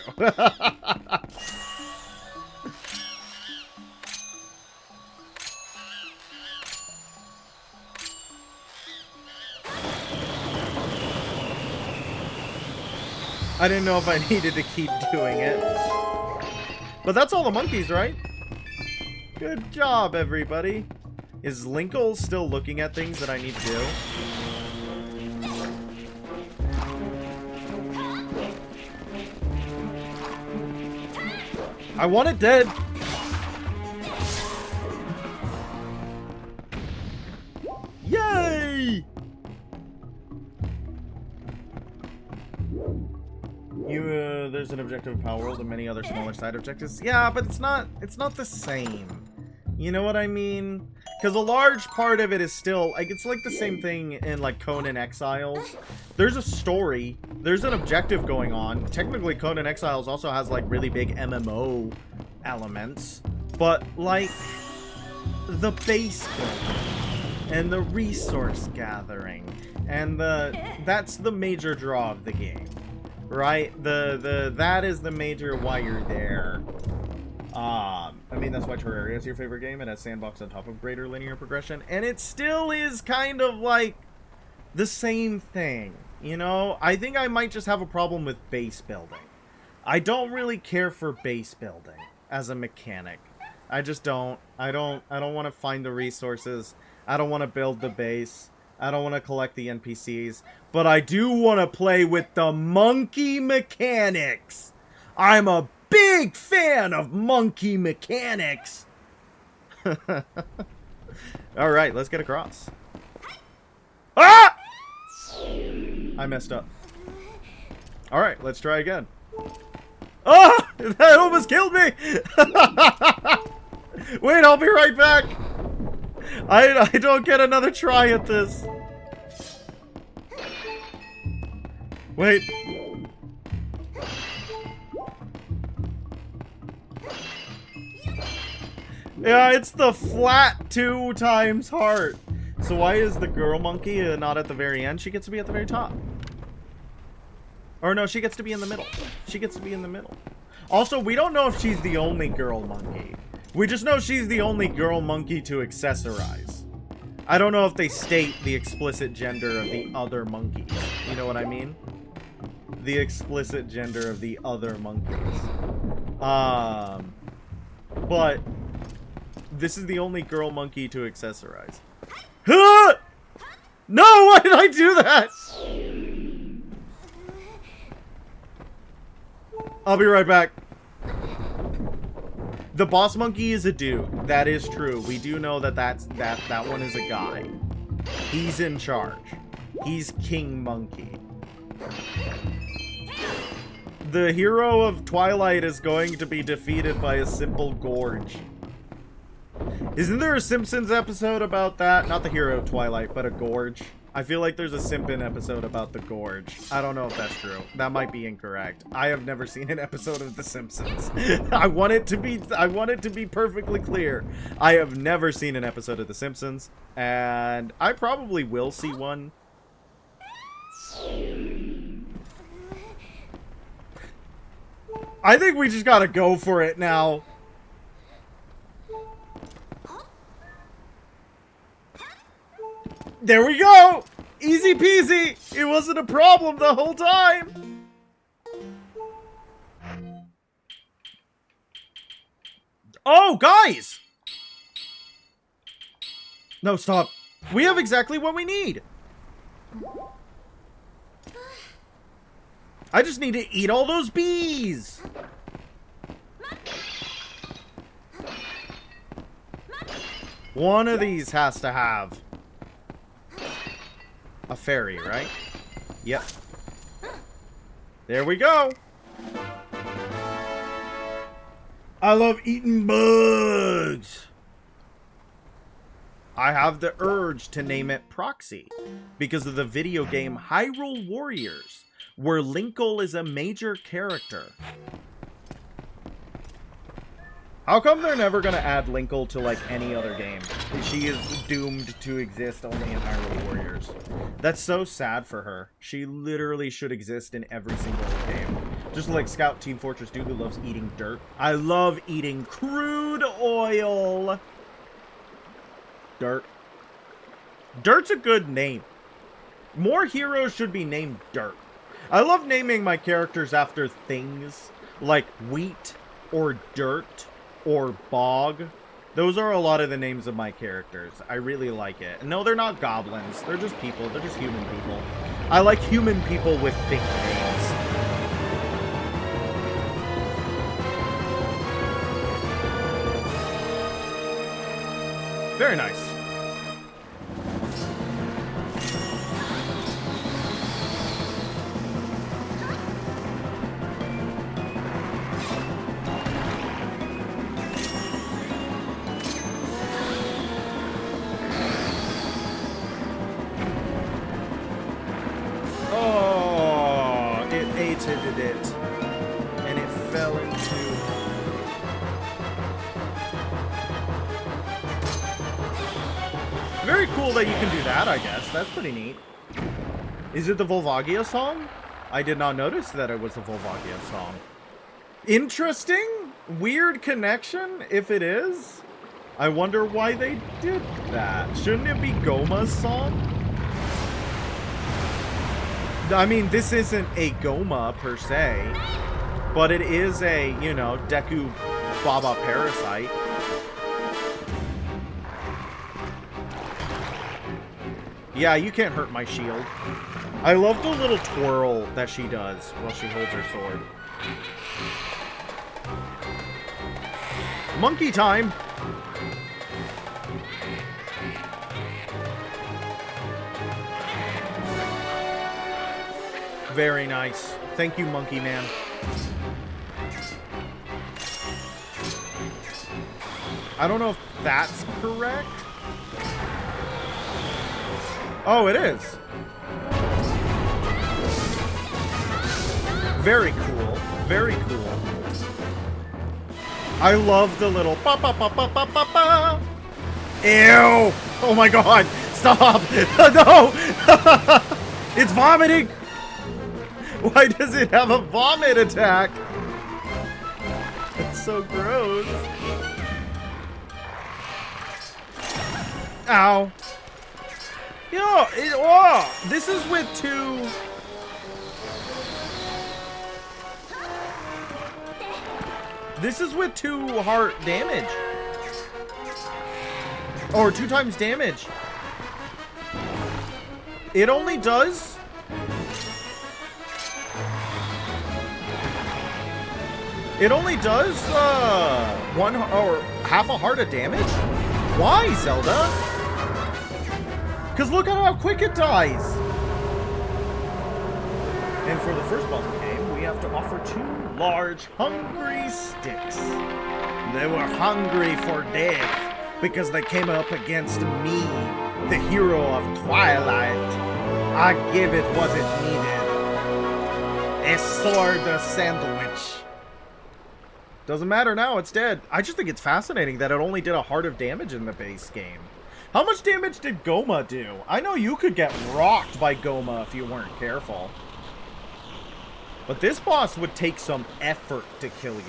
I didn't know if I needed to keep doing it. But that's all the monkeys, right? Good job, everybody. Is Linkle still looking at things that I need to do? I want it dead. Yay! There's an objective of Power World and many other smaller side objectives. Yeah, but it's not the same. You know what I mean? Because a large part of it is still, like, it's like the same thing in, like, Conan Exiles. There's a story. There's an objective going on. Technically, Conan Exiles also has, like, really big MMO elements. But, like, the base building and the resource gathering and that's the major draw of the game. Right? That is the major why you're there. I mean, that's why Terraria is your favorite game. It has sandbox on top of greater linear progression. And it still is kind of like the same thing. You know? I think I might just have a problem with base building. I don't really care for base building as a mechanic. I just don't. I don't want to find the resources. I don't want to build the base. I don't want to collect the NPCs. But I do want to play with the monkey mechanics. I'm a big fan of monkey mechanics. Alright, let's get across. Ah! I messed up. Alright, let's try again. Ah! That almost killed me! Wait, I'll be right back. I don't get another try at this. Wait. Yeah, it's the flat 2 times heart. So why is the girl monkey not at the very end? She gets to be at the very top. Or no, she gets to be in the middle. She gets to be in the middle. Also, we don't know if she's the only girl monkey. We just know she's the only girl monkey to accessorize. I don't know if they state the explicit gender of the other monkeys. You know what I mean? The explicit gender of the other monkeys. But this is the only girl monkey to accessorize. Huh! No, why did I do that? I'll be right back. The boss monkey is a dude. That is true. We do know that that one is a guy. He's in charge. He's King Monkey. The hero of Twilight is going to be defeated by a simple gorge. Isn't there a Simpsons episode about that? Not the hero of Twilight, but a gorge. I feel like there's a Simpin episode about the gorge. I don't know if that's true. That might be incorrect. I have never seen an episode of The Simpsons. I want it to be perfectly clear. I have never seen an episode of The Simpsons, and I probably will see one. I think we just gotta go for it now. There we go! Easy peasy! It wasn't a problem the whole time! Oh, guys! No, stop. We have exactly what we need. I just need to eat all those bees! One of these has to have a fairy, right? Yep. There we go. I love eating bugs. I have the urge to name it Proxy because of the video game Hyrule Warriors, where Linkle is a major character. How come they're never gonna add Linkle to, like, any other game? She is doomed to exist only in Hyrule Warriors. That's so sad for her. She literally should exist in every single game. Just like Scout Team Fortress Dude who loves eating dirt. I love eating crude oil. Dirt. Dirt's a good name. More heroes should be named Dirt. I love naming my characters after things like wheat or dirt or bog. Those are a lot of the names of my characters. I really like it. No, they're not goblins. They're just people. They're just human people. I like human people with thick names. Very nice. It and it fell into very cool that you can do that. I guess that's pretty neat. Is it the Volvagia song? I did not notice that it was the Volvagia song. Interesting, weird connection. If it is, I wonder why they did that. Shouldn't it be Goma's song? I mean, this isn't a Goma per se, but it is a, you know, Deku Baba Parasite. Yeah, you can't hurt my shield. I love the little twirl that she does while she holds her sword. Monkey time! Very nice. Thank you, Monkey Man. I don't know if that's correct. Oh, it is. Very cool. Very cool. I love the little ba ba ba ba ba ba ba. Ew! Oh my god! Stop! No! It's vomiting! Why does it have a vomit attack? It's so gross. Ow. Yo, this is with two... This is with 2 heart damage. Or 2 times damage. It only does... It only does, 1 or half a heart of damage? Why, Zelda? Because look at how quick it dies. And for the first boss of the game, we have to offer 2 large, hungry sticks. They were hungry for death because they came up against me, the hero of Twilight. I give it what it needed. A sword sandwich. Doesn't matter now, it's dead. I just think it's fascinating that it only did a heart of damage in the base game. How much damage did Goma do? I know you could get rocked by Goma if you weren't careful. But this boss would take some effort to kill you.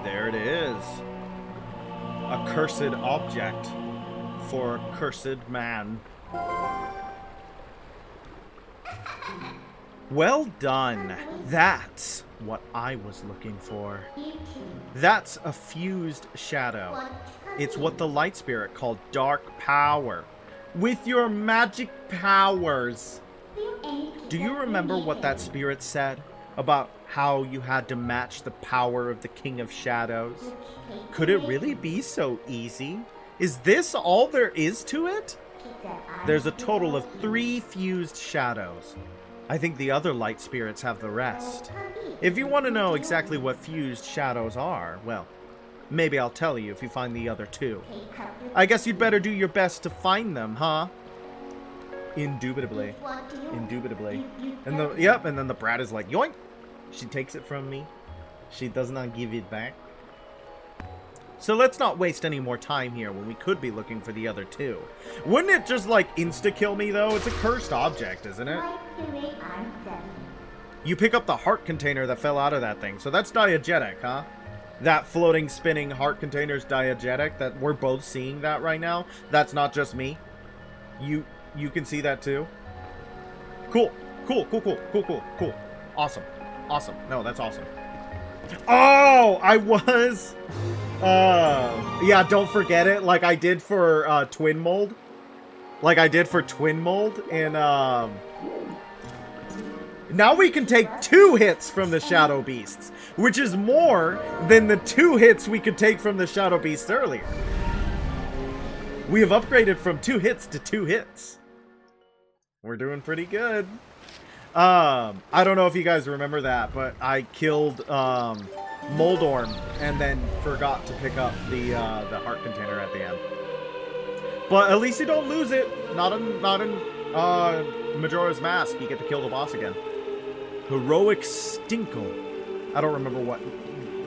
There it is. A cursed object for a cursed man. Well done. That's what I was looking for. That's a fused shadow. It's what the light spirit called dark power. With your magic powers. Do you remember what that spirit said about how you had to match the power of the King of Shadows? Could it really be so easy? Is this all there is to it? There's a total of 3 fused shadows. I think the other light spirits have the rest. If you want to know exactly what fused shadows are, well, maybe I'll tell you if you find the other 2. I guess you'd better do your best to find them, huh? Indubitably. Indubitably. And and then the brat is like, yoink! She takes it from me. She does not give it back. So let's not waste any more time here when we could be looking for the other 2. Wouldn't it just like insta-kill me though? It's a cursed object, isn't it? You pick up the heart container that fell out of that thing, so that's diegetic, huh? That floating, spinning heart container's diegetic, that we're both seeing that right now. That's not just me. You can see that too. Cool. Cool, cool, cool, cool, cool, cool. Awesome. Awesome. No, that's awesome. Oh, I was... yeah, don't forget it, like I did for, Twin Mold. Like I did for Twin Mold, and, now we can take 2 hits from the Shadow Beasts, which is more than the 2 hits we could take from the Shadow Beasts earlier. We have upgraded from 2 hits to 2 hits. We're doing pretty good. I don't know if you guys remember that, but I killed, Moldorm and then forgot to pick up the heart container at the end. But at least you don't lose it. Not in Majora's Mask. You get to kill the boss again. Heroic Stinkle. I don't remember what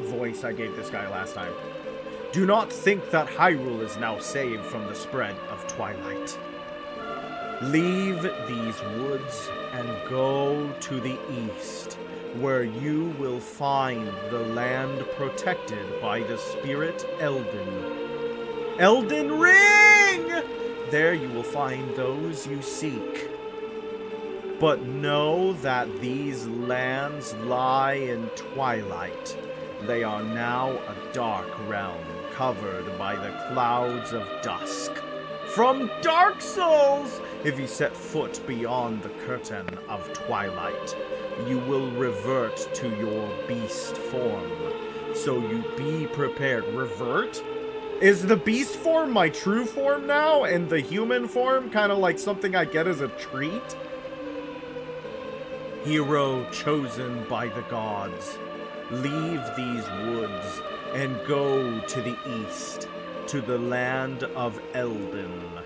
voice I gave this guy last time. Do not think that Hyrule is now saved from the spread of Twilight. Leave these woods and go to the east, where you will find the land protected by the spirit Elden. Elden Ring! There you will find those you seek. But know that these lands lie in Twilight. They are now a dark realm covered by the clouds of dusk. From Dark Souls! If you set foot beyond the curtain of Twilight, you will revert to your beast form. So you be prepared. Revert? Is the beast form my true form now, and the human form kind of like something I get as a treat? Hero chosen by the gods, leave these woods and go to the east, to the land of Eldin.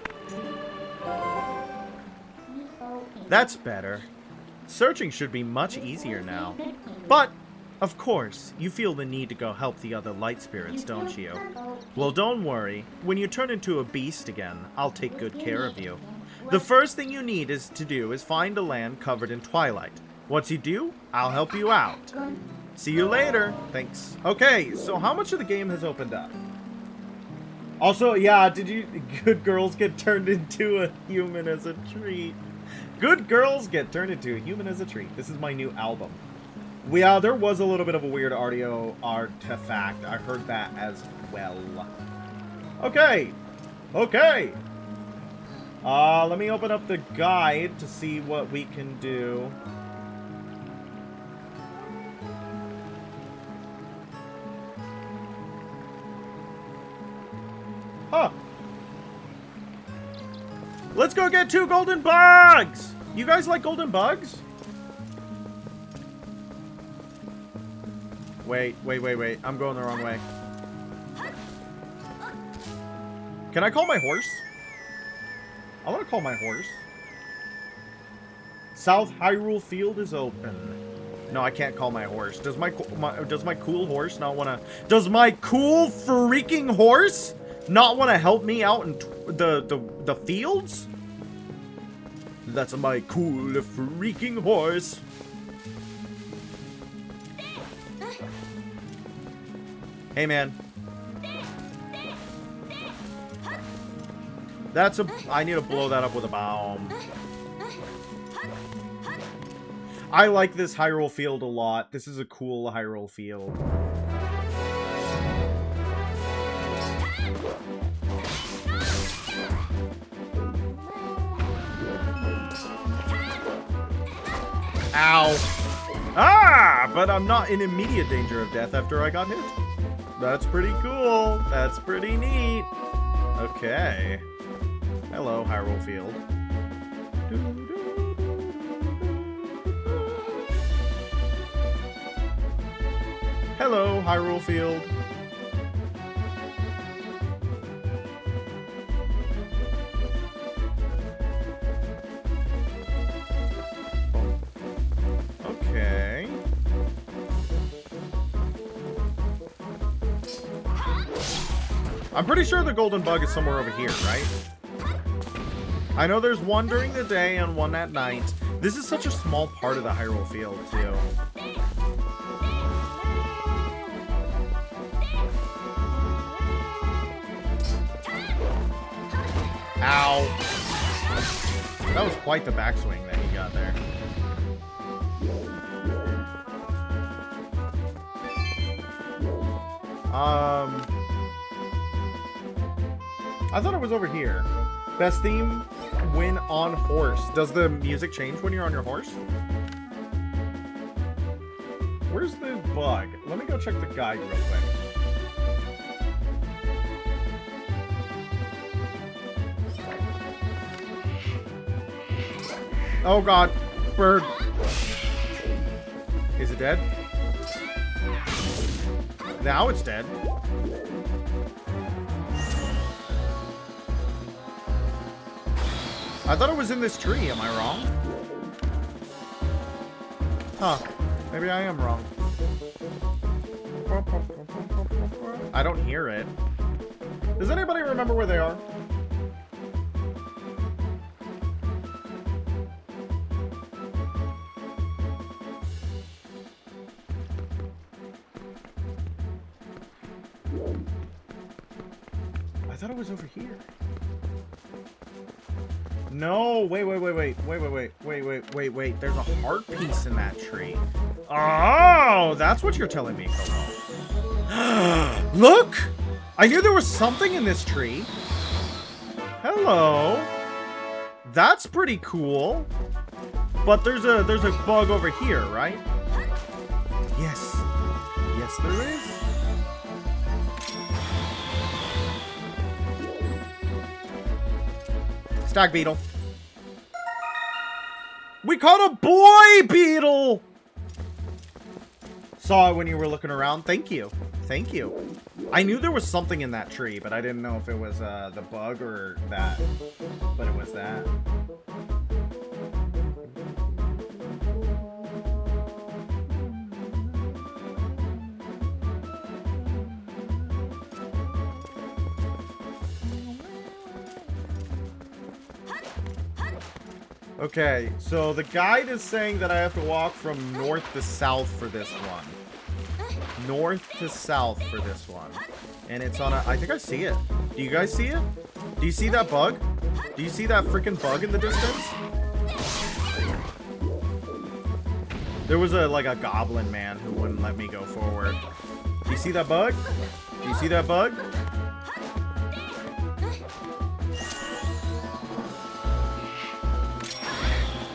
That's better. Searching should be much easier now. But, of course, you feel the need to go help the other light spirits, don't you? Well, don't worry. When you turn into a beast again, I'll take good care of you. The first thing you need to do is find a land covered in Twilight. Once you do, I'll help you out. See you later. Thanks. Okay, so how much of the game has opened up? Also, yeah, did you... Good girls get turned into a human as a treat. Good girls get turned into a human as a treat. This is my new album. There was a little bit of a weird audio artifact. I heard that as well. Okay. Okay. Let me open up the guide to see what we can do. Huh. Let's go get 2 golden bugs! You guys like golden bugs? Wait. I'm going the wrong way. Can I call my horse? I want to call my horse. South Hyrule Field is open. No, I can't call my horse. Does my cool horse not want to... Does my cool freaking horse not want to help me out in the fields? That's my cool freaking horse. Hey, man. I need to blow that up with a bomb. I like this Hyrule Field a lot. This is a cool Hyrule Field. Ow. Ah! But I'm not in immediate danger of death after I got hit. That's pretty cool. That's pretty neat. Okay. Hello, Hyrule Field. Hello, Hyrule Field. Okay. I'm pretty sure the golden bug is somewhere over here, right? I know there's one during the day and one at night. This is such a small part of the Hyrule Field, too. Ow. That was quite the backswing that he got there. I thought it was over here. Best theme when on horse. Does the music change when you're on your horse? Where's the bug? Let me go check the guide real quick. Oh god, bird. Is it dead? Now it's dead. I thought it was in this tree, am I wrong? Huh. Maybe I am wrong. I don't hear it. Does anybody remember where they are? I thought it was over here. No, wait. There's a heart piece in that tree. Oh, that's what you're telling me, Coco. Look! I knew there was something in this tree. Hello. That's pretty cool. But there's a bug over here, right? Yes. Yes, there is. Stag beetle. We caught a boy beetle! Saw it when you were looking around. Thank you. Thank you. I knew there was something in that tree, but I didn't know if it was the bug or that. But it was that. Okay, so the guide is saying that I have to walk from north to south for this one. North to south for this one. And it's on a... I think I see it. Do you guys see it? Do you see that bug? Do you see that freaking bug in the distance? There was like a goblin man who wouldn't let me go forward. Do you see that bug? Do you see that bug?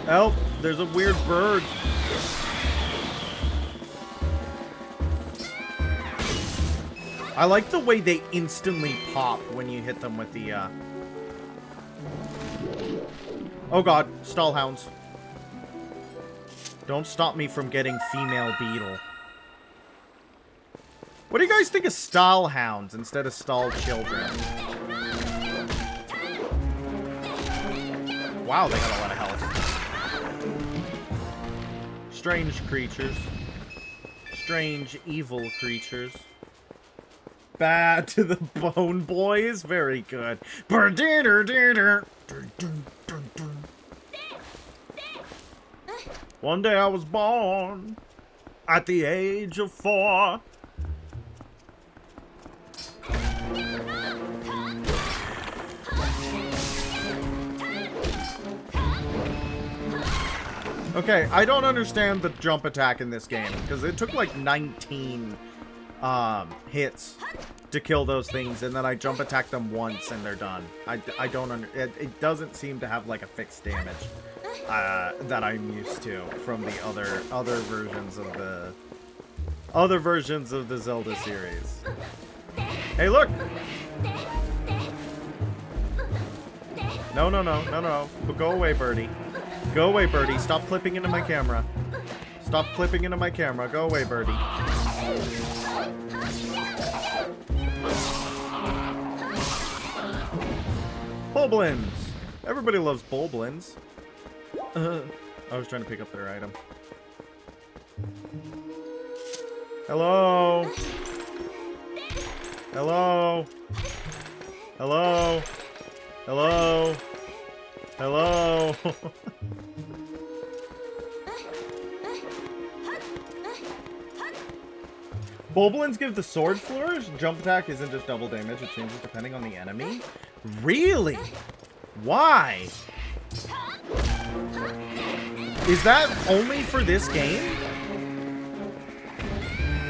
Oh, there's a weird bird. I like the way they instantly pop when you hit them with the, Oh god, stall hounds. Don't stop me from getting female beetle. What do you guys think of stall hounds instead of stall children? Wow, they got a lot of health. Strange creatures. Strange, evil creatures. Bad to the bone, boys. Very good. One day I was born at the age of 4. Okay, I don't understand the jump attack in this game, because it took like 19 hits to kill those things, and then I jump attack them once and they're done. I don't it doesn't seem to have like a fixed damage that I'm used to from the other versions of the Zelda series. Hey, look! No. But go away, birdie. Go away, birdie. Stop clipping into my camera. Stop clipping into my camera. Go away, birdie. Boblins! Everybody loves Boblins. I was trying to pick up their item. Hello? Hello? Hello? Hello? Hello? Boblins give the sword flourish. Jump attack isn't just double damage, it changes depending on the enemy. Really? Why? Is that only for this game?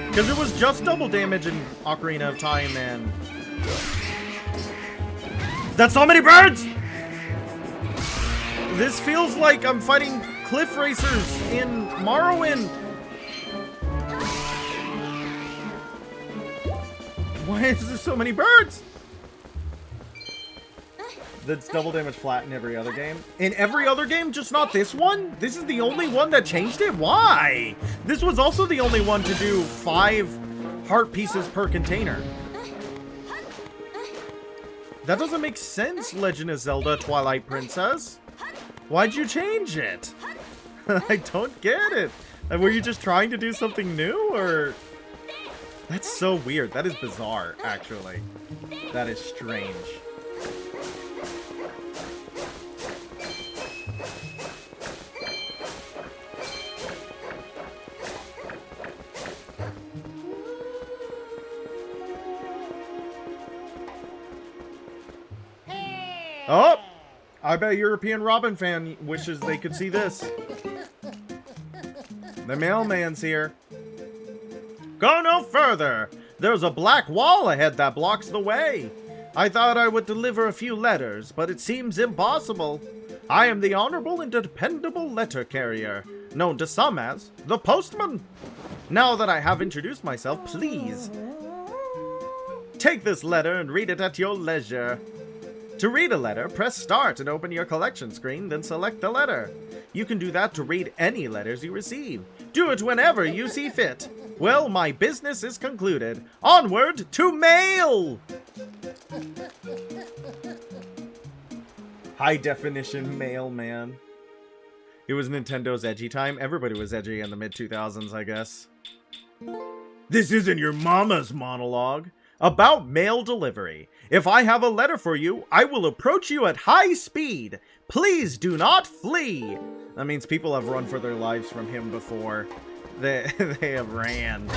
Because it was just double damage in Ocarina of Time, and... That's so many birds! This feels like I'm fighting cliff racers in Morrowind. Why is there so many birds? That's double damage flat in every other game. In every other game, just not this one? This is the only one that changed it? Why? This was also the only one to do 5 heart pieces per container. That doesn't make sense, Legend of Zelda Twilight Princess. Why'd you change it? I don't get it. Were you just trying to do something new, or... That's so weird. That is bizarre, actually. That is strange. Oh! I bet a European Robin fan wishes they could see this. The mailman's here. Go no further! There's a black wall ahead that blocks the way. I thought I would deliver a few letters, but it seems impossible. I am the honorable and dependable letter carrier, known to some as the postman. Now that I have introduced myself, please take this letter and read it at your leisure. To read a letter, press start and open your collection screen, then select the letter. You can do that to read any letters you receive. Do it whenever you see fit. Well, my business is concluded. Onward to mail! High definition mailman. It was Nintendo's edgy time. Everybody was edgy in the mid-2000s, I guess. This isn't your mama's monologue. About mail delivery. If I have a letter for you, I will approach you at high speed. Please do not flee. That means people have run for their lives from him before. They have ran.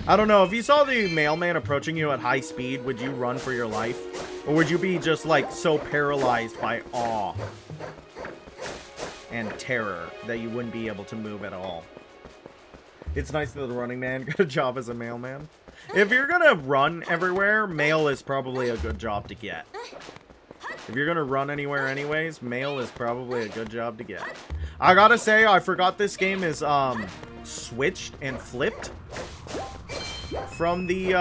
I don't know, if you saw the mailman approaching you at high speed, would you run for your life? Or would you be just like so paralyzed by awe and terror that you wouldn't be able to move at all? It's nice that the running man got a job as a mailman. If you're gonna run everywhere, mail is probably a good job to get. If you're gonna run anywhere anyways, mail is probably a good job to get. I gotta say, I forgot this game is switched and flipped from the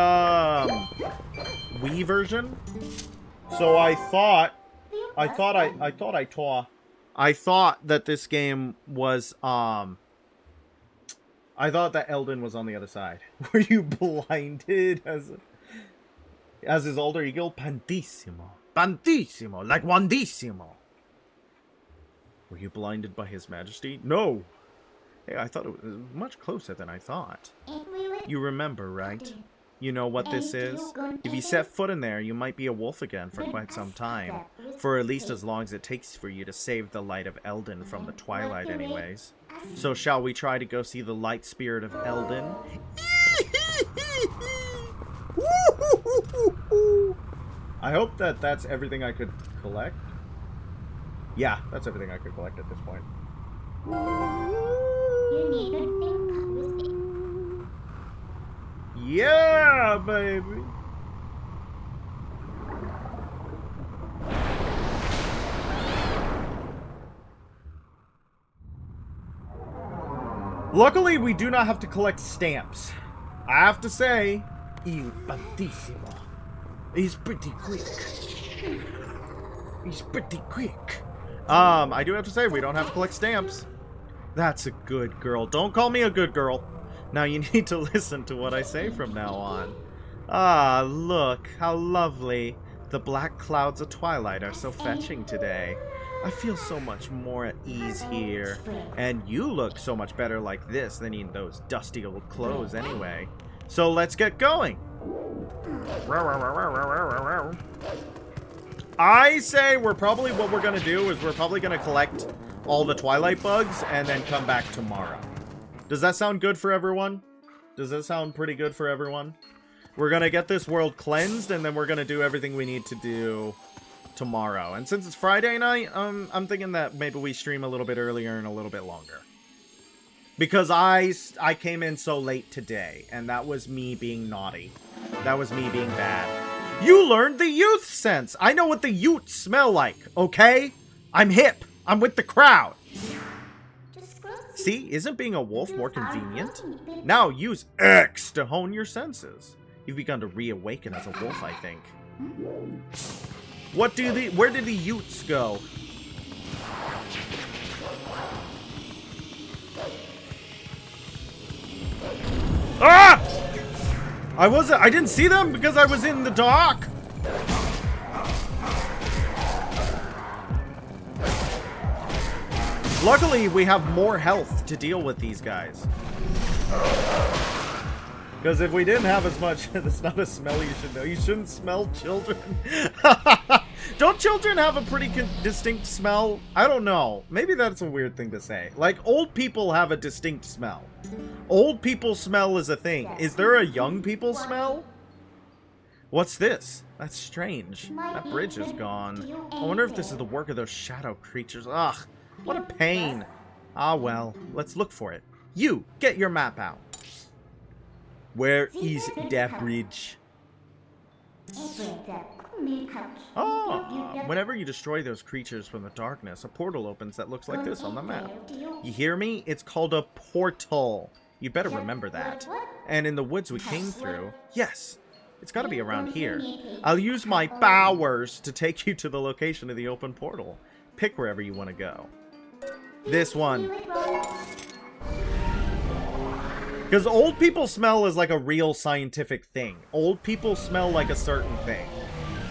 Wii version. So I thought that this game was I thought that Eldon was on the other side. Were you blinded as his alter ego? Pantissimo. Pantissimo. Like Wandissimo. Were you blinded by his majesty? No. Hey, I thought it was much closer than I thought. You remember, right? You know what this is? If you set foot in there, you might be a wolf again for quite some time. For at least as long as it takes for you to save the light of Eldon from the Twilight anyways. So shall we try to go see the light spirit of Eldon? I hope that that's everything I could collect. Yeah, that's everything I could collect at this point. Yeah, baby! Luckily, we do not have to collect stamps. I have to say, Il Pantissimo. He's pretty quick. He's pretty quick. I do have to say, we don't have to collect stamps. That's a good girl. Don't call me a good girl. Now you need to listen to what I say from now on. Ah, look, how lovely. The black clouds of Twilight are so fetching today. I feel so much more at ease here. And you look so much better like this than in those dusty old clothes anyway. So let's get going. I say what we're gonna do is we're probably gonna collect all the Twilight bugs and then come back tomorrow. Does that sound good for everyone? Does that sound pretty good for everyone? We're gonna get this world cleansed and then we're gonna do everything we need to do tomorrow. And since it's Friday night, I'm thinking that maybe we stream a little bit earlier and a little bit longer. Because I came in so late today, and that was me being naughty. That was me being bad. You learned the youth sense! I know what the Utes smell like, okay? I'm hip. I'm with the crowd. See, isn't being a wolf more convenient? Now use X to hone your senses. You've begun to reawaken as a wolf, I think. Where did the Utes go? Ah! I didn't see them because I was in the dark. Luckily, we have more health to deal with these guys. Because if we didn't have as much, that's not a smell you should know. You shouldn't smell children. Don't children have a pretty distinct smell? I don't know. Maybe that's a weird thing to say. Like, old people have a distinct smell. Old people smell is a thing. Is there a young people smell? What's this? That's strange. That bridge is gone. I wonder if this is the work of those shadow creatures. Ugh, what a pain. Ah, well, let's look for it. You, get your map out. Where is that bridge? Oh, whenever you destroy those creatures from the darkness, a portal opens that looks like this on the map. You hear me? It's called a portal. You better remember that. And in the woods we came through, yes, It's gotta be around here. I'll use my powers to take you to the location of the open portal. Pick wherever you want to go. This one. Because old people smell is like a real scientific thing. Old people smell like a certain thing.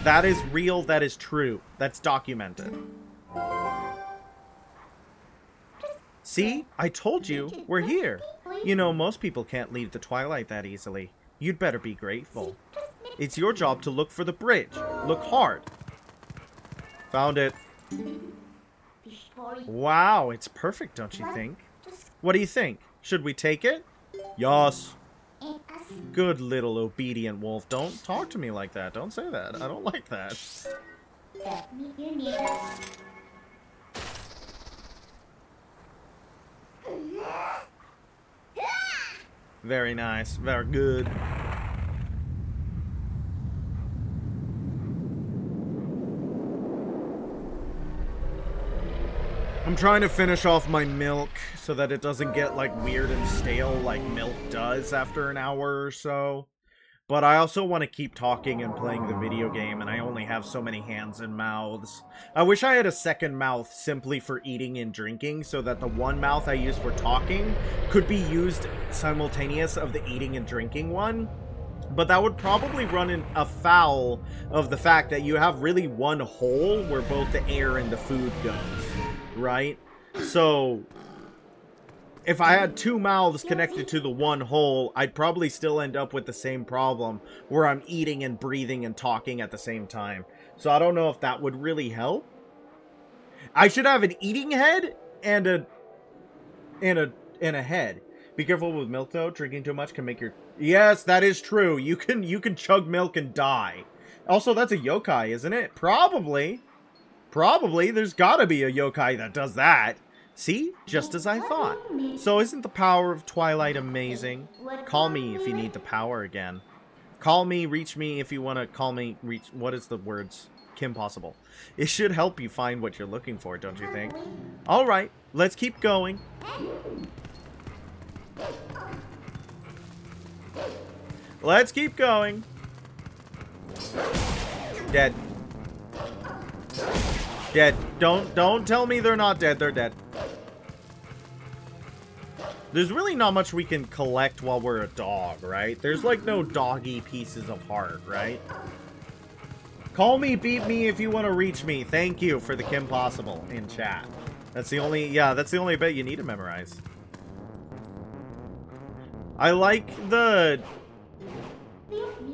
That is real, that is true. That's documented. See? I told you, we're here. You know, most people can't leave the Twilight that easily. You'd better be grateful. It's your job to look for the bridge. Look hard. Found it. Wow, it's perfect, don't you think? What do you think? Should we take it? Yes. Good little obedient wolf. Don't talk to me like that. Don't say that. I don't like that. Very nice. Very good. I'm trying to finish off my milk so that it doesn't get like weird and stale like milk does after an hour or so. But I also want to keep talking and playing the video game, and I only have so many hands and mouths. I wish I had a second mouth simply for eating and drinking, so that the one mouth I use for talking could be used simultaneous of the eating and drinking one. But that would probably run afoul of the fact that you have really one hole where both the air and the food goes, right? So if I had two mouths connected to the one hole, I'd probably still end up with the same problem where I'm eating and breathing and talking at the same time. So I don't know if that would really help. I should have an eating head and a head. Be careful with milk though. Drinking too much can make your... Yes, that is true. You can chug milk and die. Also, that's a yokai, isn't it? Probably. Probably. There's gotta be a yokai that does that. See? Just as I thought. So isn't the power of Twilight amazing? Call me if you need the power again. Call me, reach me if you want to call me, reach... What is the words? Kim Possible. It should help you find what you're looking for, don't you think? Alright, let's keep going. Let's keep going. Dead. Dead. Don't tell me they're not dead. They're dead. There's really not much we can collect while we're a dog, right? There's like no doggy pieces of heart, right? Call me, beat me if you want to reach me. Thank you for the Kim Possible in chat. That's the only, yeah, that's the only bit you need to memorize. I like the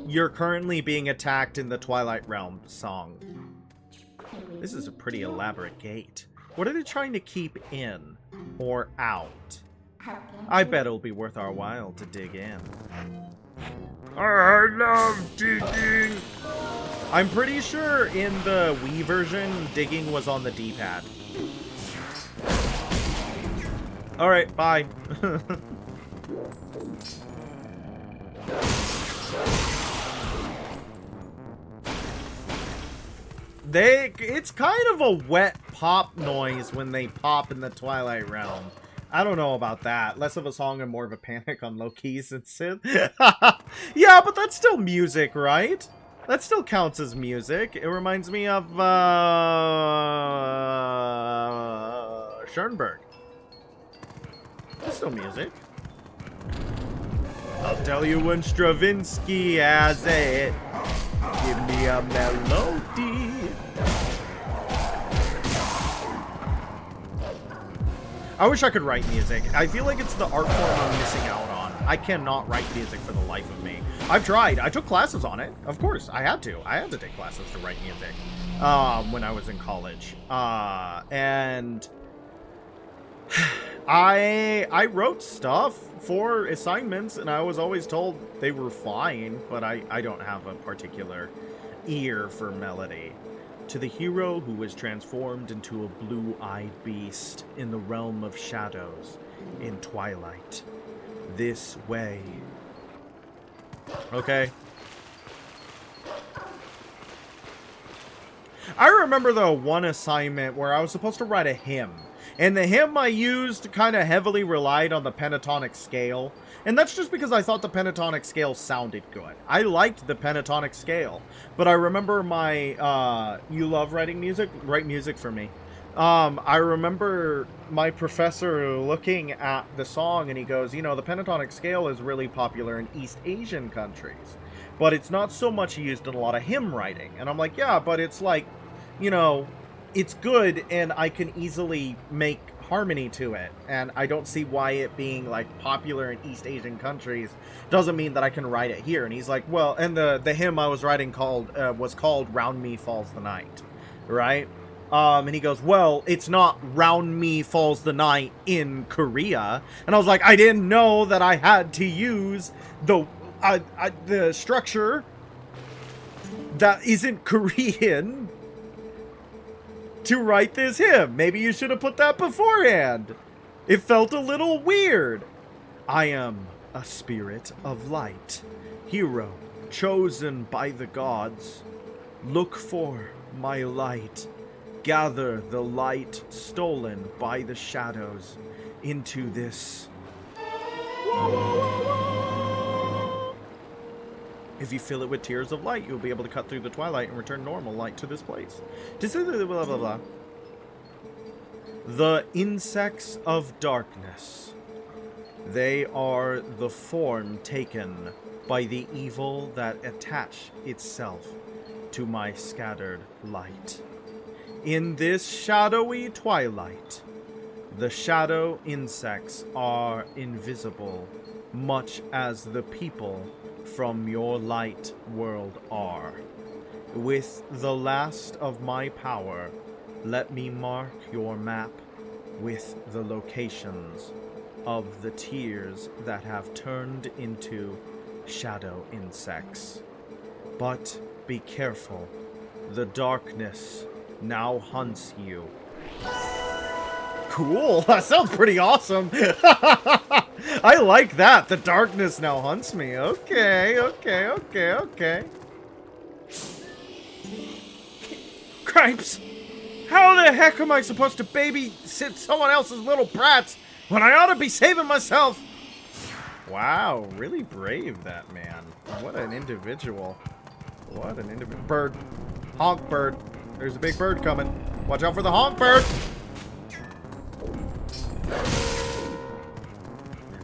"You're currently being attacked in the Twilight Realm" song. This is a pretty elaborate gate. What are they trying to keep in or out? I bet it'll be worth our while to dig in. I love digging! I'm pretty sure in the Wii version, digging was on the D-pad. Alright, bye. It's kind of a wet pop noise when they pop in the Twilight Realm. I don't know about that. Less of a song and more of a panic on low keys and synth. Yeah, but that's still music, right? That still counts as music. It reminds me of Schoenberg. That's still music. I'll tell you when Stravinsky has it. Give me a melody. I wish I could write music. I feel like it's the art form I'm missing out on. I cannot write music for the life of me. I've tried. I took classes on it. Of course, I had to. I had to take classes to write music when I was in college. And I wrote stuff for assignments, and I was always told they were fine, but I don't have a particular ear for melody. To the hero who was transformed into a blue-eyed beast in the realm of shadows in Twilight. This way. Okay. I remember, though, one assignment where I was supposed to write a hymn. And the hymn I used kind of heavily relied on the pentatonic scale. And that's just because I thought the pentatonic scale sounded good. I liked the pentatonic scale. But I remember my, you love writing music? Write music for me. I remember my professor looking at the song and he goes, you know, the pentatonic scale is really popular in East Asian countries. But it's not so much used in a lot of hymn writing. And I'm like, yeah, but it's like, you know, it's good and I can easily make harmony to it. And I don't see why it being, like, popular in East Asian countries doesn't mean that I can write it here. And he's like, well, and the hymn I was writing was called Round Me Falls the Night, right? And he goes, well, it's not Round Me Falls the Night in Korea. And I was like, I didn't know that I had to use the structure that isn't Korean to write this hymn. Maybe you should have put that beforehand. It felt a little weird. I am a spirit of light, hero chosen by the gods. Look for my light. Gather the light stolen by the shadows into this. If you fill it with tears of light, you'll be able to cut through the twilight and return normal light to this place. Blah, blah, blah. The insects of darkness. They are the form taken by the evil that attach itself to my scattered light. In this shadowy twilight, the shadow insects are invisible, much as the people from your light world are. With the last of my power, let me mark your map with the locations of the tears that have turned into shadow insects. But be careful, the darkness now hunts you. Cool, that sounds pretty awesome. I like that. The darkness now hunts me. Okay. Cripes! How the heck am I supposed to babysit someone else's little brats when I ought to be saving myself? Wow, really brave, that man. What an individual. What an individual. Bird. Honk bird. There's a big bird coming. Watch out for the honk bird!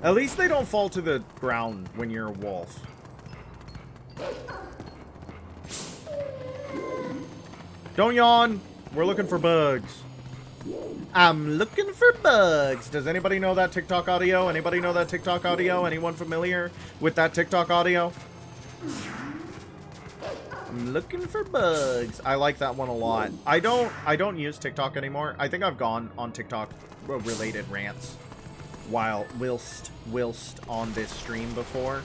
At least they don't fall to the ground when you're a wolf. Don't yawn. We're looking for bugs. I'm looking for bugs. Does anybody know that TikTok audio? Anybody know that TikTok audio? Anyone familiar with that TikTok audio? I'm looking for bugs. I like that one a lot. I don't use TikTok anymore. I think I've gone on TikTok related rants whilst on this stream before.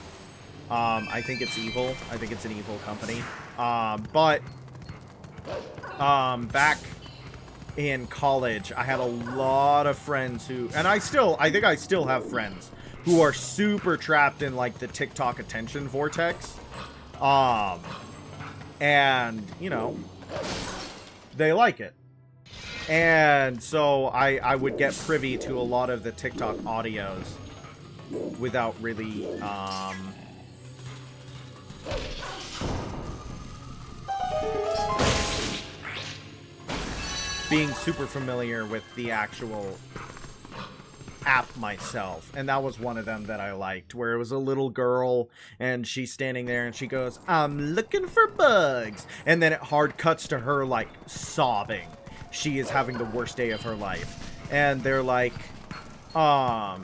I think it's evil. I think it's an evil company. But back in college, I had a lot of friends who, and I think I still have friends who are super trapped in like the TikTok attention vortex. And you know, they like it. And so I would get privy to a lot of the TikTok audios without really, being super familiar with the actual app myself. And that was one of them that I liked, where it was a little girl and she's standing there and she goes, I'm looking for bugs. And then it hard cuts to her like sobbing. She is having the worst day of her life. And they're like, why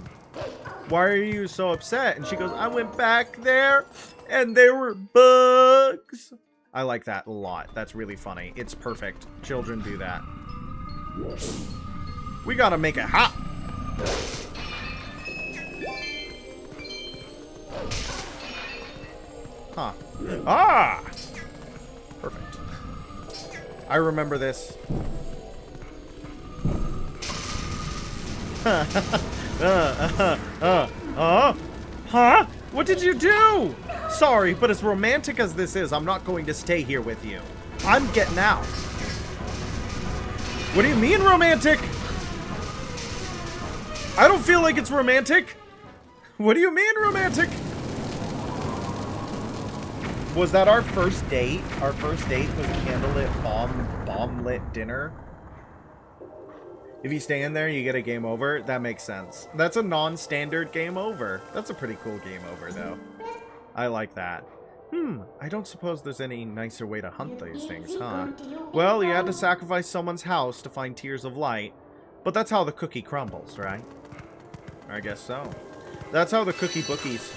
are you so upset? And she goes, I went back there and there were bugs. I like that a lot. That's really funny. It's perfect. Children do that. We gotta make it hot. Huh. Ah! Perfect. I remember this. Huh? What did you do? Sorry, but as romantic as this is, I'm not going to stay here with you. I'm getting out. What do you mean romantic? I don't feel like it's romantic. What do you mean romantic? Was that our first date? Our first date was a candlelit bomb-lit dinner. If you stay in there, you get a game over. That makes sense. That's a non-standard game over. That's a pretty cool game over, though. I like that. I don't suppose there's any nicer way to hunt these things, huh? Well, you had to sacrifice someone's house to find tears of light. But that's how the cookie crumbles, right? I guess so. That's how the cookie bookies.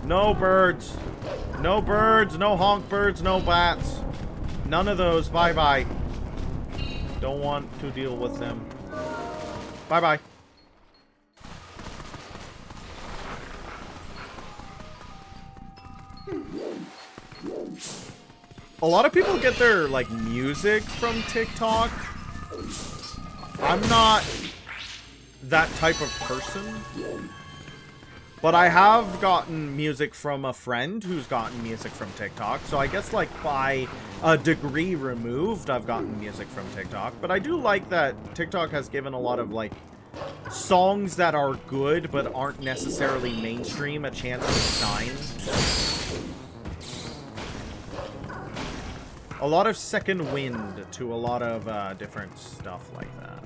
No birds. No birds, no honk birds, no bats. None of those. Bye-bye. Don't want to deal with them. Bye-bye. A lot of people get their, like, music from TikTok. I'm not that type of person. But I have gotten music from a friend who's gotten music from TikTok. So I guess, like, by a degree removed, I've gotten music from TikTok. But I do like that TikTok has given a lot of, like, songs that are good but aren't necessarily mainstream a chance to shine. A lot of second wind to a lot of different stuff like that.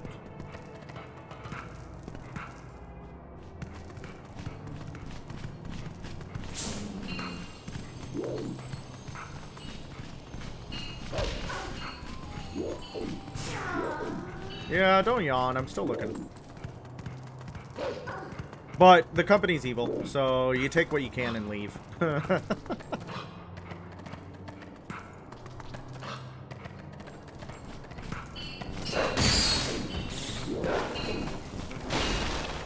Yeah, don't yawn. I'm still looking. But the company's evil, so you take what you can and leave.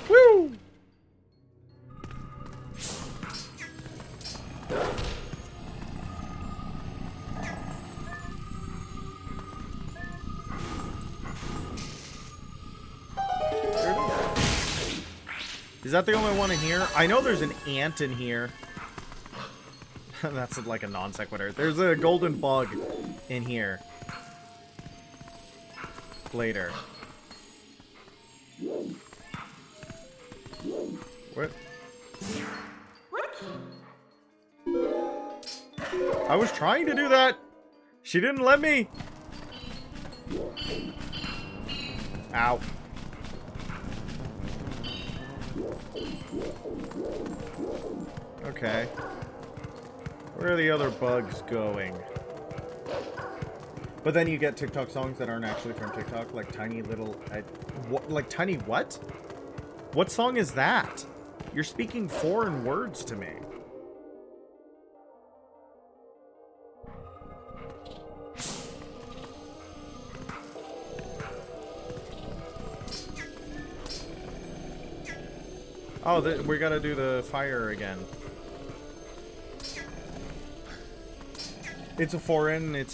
Woo! Is that the only one in here? I know there's an ant in here. That's like a non sequitur. There's a golden bug in here. Later. What? I was trying to do that. She didn't let me. Ow. Okay. Where are the other bugs going? But then you get TikTok songs that aren't actually from TikTok, like Tiny Little... what, like Tiny what? What song is that? You're speaking foreign words to me. Oh, we gotta do the fire again. It's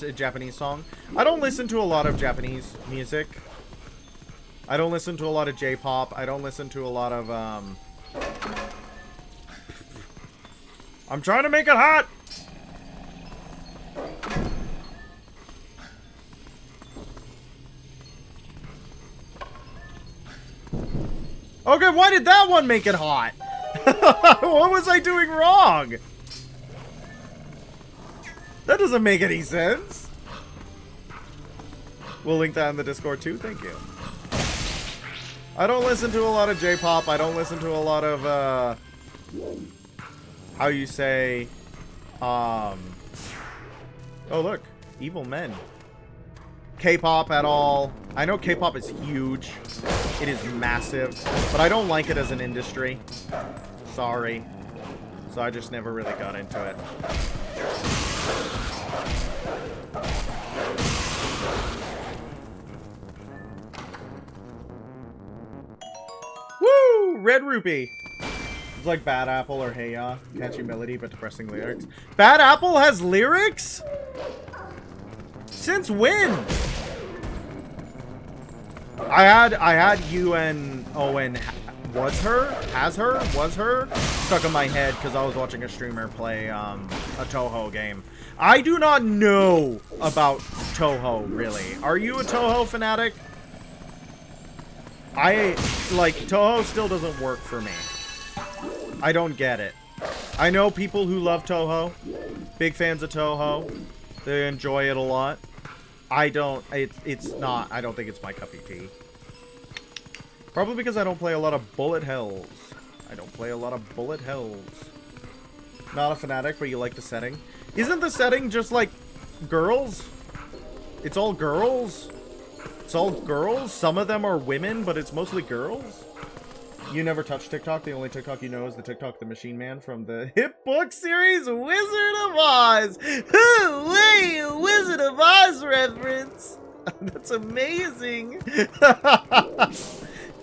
a Japanese song. I don't listen to a lot of Japanese music. I don't listen to a lot of J-pop. I don't listen to a lot of, I'm trying to make it hot! Okay, why did that one make it hot? What was I doing wrong? That doesn't make any sense. We'll link that in the Discord too. Thank you. I don't listen to a lot of J-pop. I don't listen to a lot of, how you say, oh look, evil men. K-pop at all. I know K-pop is huge. It is massive, but I don't like it as an industry. Sorry. So I just never really got into it. Woo! Red Rupee. It's like Bad Apple or Hey Ya. Catchy melody, but depressing lyrics. Bad Apple has lyrics? Since when? I had UNON was her stuck in my head because I was watching a streamer play a Toho game. I do not know about Toho, really. Are you a Toho fanatic? Toho still doesn't work for me. I don't get it. I know people who love Toho. Big fans of Toho. They enjoy it a lot. I don't think it's my cup of tea. Probably because I don't play a lot of bullet hells. Not a fanatic, but you like the setting. Isn't the setting just like girls? It's all girls? It's all girls? Some of them are women, but it's mostly girls? You never touch TikTok? The only TikTok you know is the TikTok the Machine Man from the hit book series Wizard of Oz. Wait, Wizard of Oz reference. That's amazing.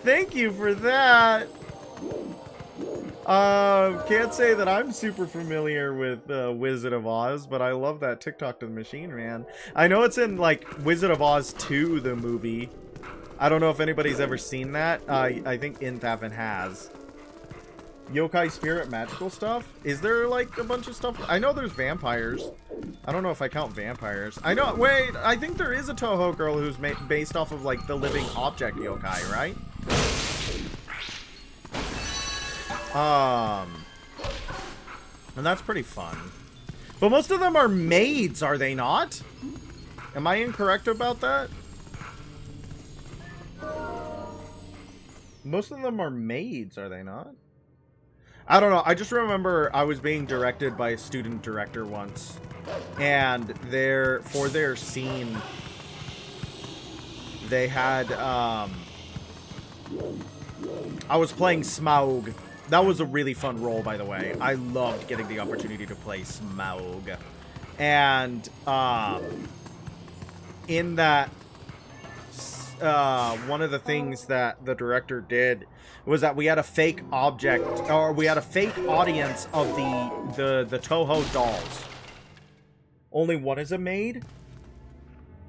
Thank you for that. Can't say that I'm super familiar with Wizard of Oz, but I love that TikTok to the Machine Man. I know it's in, like, Wizard of Oz 2, the movie. I don't know if anybody's ever seen that. I think Inthafen has. Yokai spirit magical stuff? Is there, like, a bunch of stuff? I know there's vampires. I don't know if I count vampires. I know, wait, I think there is a Toho girl who's based off of, like, the living object yokai, right? And that's pretty fun. But most of them are maids, are they not? Am I incorrect about that? Most of them are maids, are they not? I don't know. I just remember I was being directed by a student director once. And for their scene, they had, I was playing Smaug. That was a really fun role, by the way. I loved getting the opportunity to play Smaug. And, in that, one of the things that the director did was that we had a fake object, or we had a fake audience of the Toho dolls. Only one is a maid?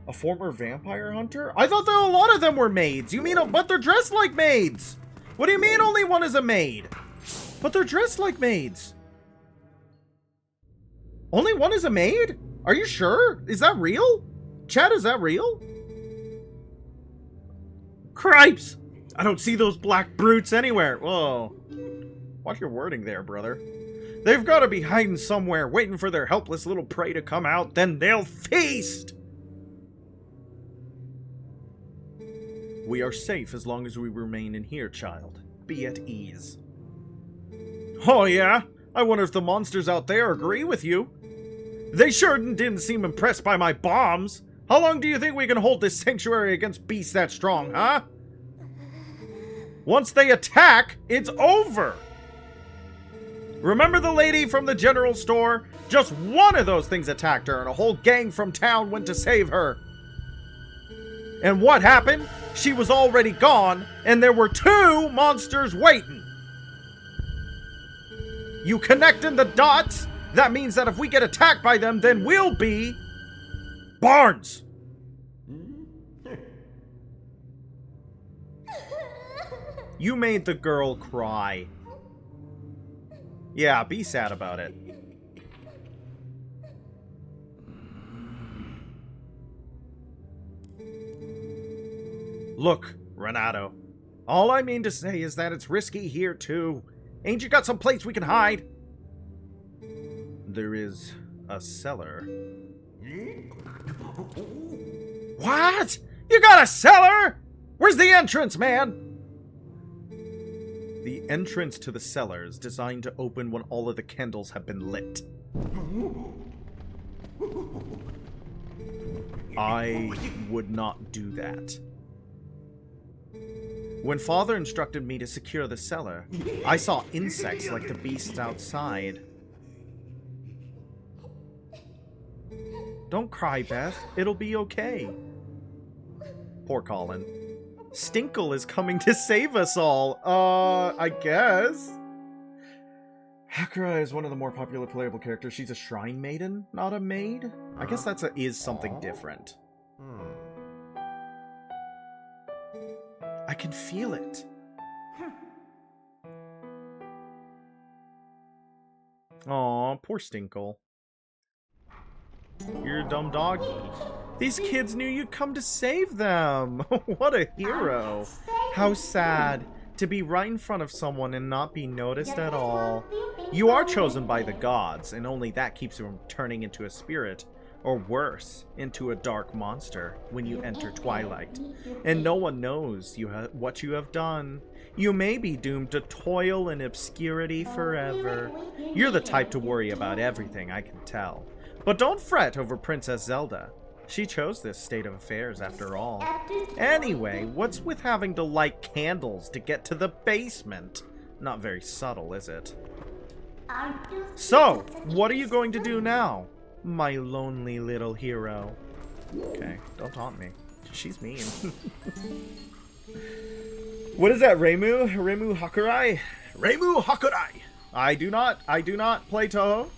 A former vampire hunter? I thought that a lot of them were maids. You mean, but they're dressed like maids. What do you mean only one is a maid? But they're dressed like maids. Only one is a maid? Are you sure? Is that real? Chat, is that real? Cripes! I don't see those black brutes anywhere. Whoa. Watch your wording there, brother. They've got to be hiding somewhere, waiting for their helpless little prey to come out. Then they'll feast! We are safe as long as we remain in here, child. Be at ease. Oh, yeah? I wonder if the monsters out there agree with you. They sure didn't seem impressed by my bombs. How long do you think we can hold this sanctuary against beasts that strong, huh? Once they attack, it's over! Remember the lady from the general store? Just one of those things attacked her, and a whole gang from town went to save her. And what happened? She was already gone, and there were 2 monsters waiting. You connecting the dots? That means that if we get attacked by them, then we'll be... Barnes! You made the girl cry. Yeah, be sad about it. Look, Renato. All I mean to say is that it's risky here, too. Ain't you got some place we can hide? There is a cellar. What? You got a cellar? Where's the entrance, man? The entrance to the cellar is designed to open when all of the candles have been lit. I would not do that. When Father instructed me to secure the cellar, I saw insects like the beasts outside. Don't cry, Beth. It'll be okay. Poor Colin. Stinkle is coming to save us all. I guess. Hakura is one of the more popular playable characters. She's a shrine maiden, not a maid. I guess that's is something different. I can feel it. Aw, poor Stinkle. You're a dumb doggy. These kids knew you'd come to save them. What a hero. How sad to be right in front of someone and not be noticed at all. You are chosen by the gods, and only that keeps you from turning into a spirit, or worse, into a dark monster when you enter Twilight. And no one knows what you have done. You may be doomed to toil in obscurity forever. You're the type to worry about everything, I can tell. But don't fret over Princess Zelda. She chose this state of affairs after all. Anyway, what's with having to light candles to get to the basement? Not very subtle, is it? So, what are you going to do now, my lonely little hero? Okay, don't taunt me. She's mean. What is that, Reimu? Reimu Hakurai? Reimu Hakurai! I do not play Toho.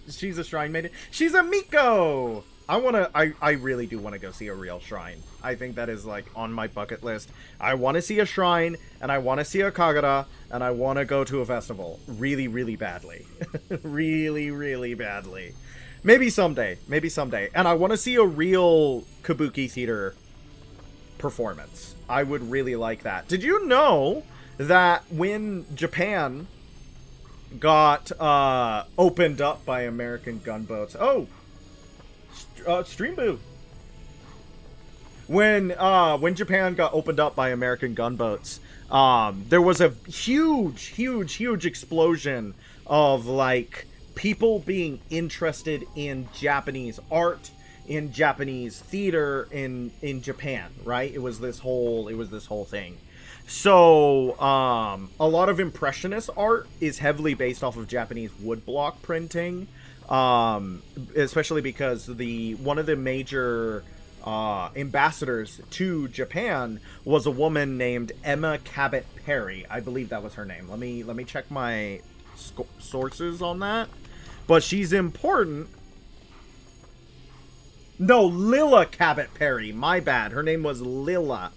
She's a shrine maiden. She's a Miko! I really do want to go see a real shrine. I think that is, like, on my bucket list. I want to see a shrine, and I want to see a Kagura, and I want to go to a festival. Really, really badly. Really, really badly. Maybe someday. Maybe someday. And I want to see a real kabuki theater performance. I would really like that. Did you know that when Japan got opened up by American gunboats... Oh! Stream boo. When Japan got opened up by American gunboats, there was a huge explosion of, like, people being interested in Japanese art, in Japanese theater in Japan, right? It was this whole thing. So, a lot of Impressionist art is heavily based off of Japanese woodblock printing. Especially because one of the major ambassadors to Japan was a woman named Emma Cabot Perry. I believe that was her name. Let me check my sources on that. But she's important. No, Lilla Cabot Perry. My bad. Her name was Lilla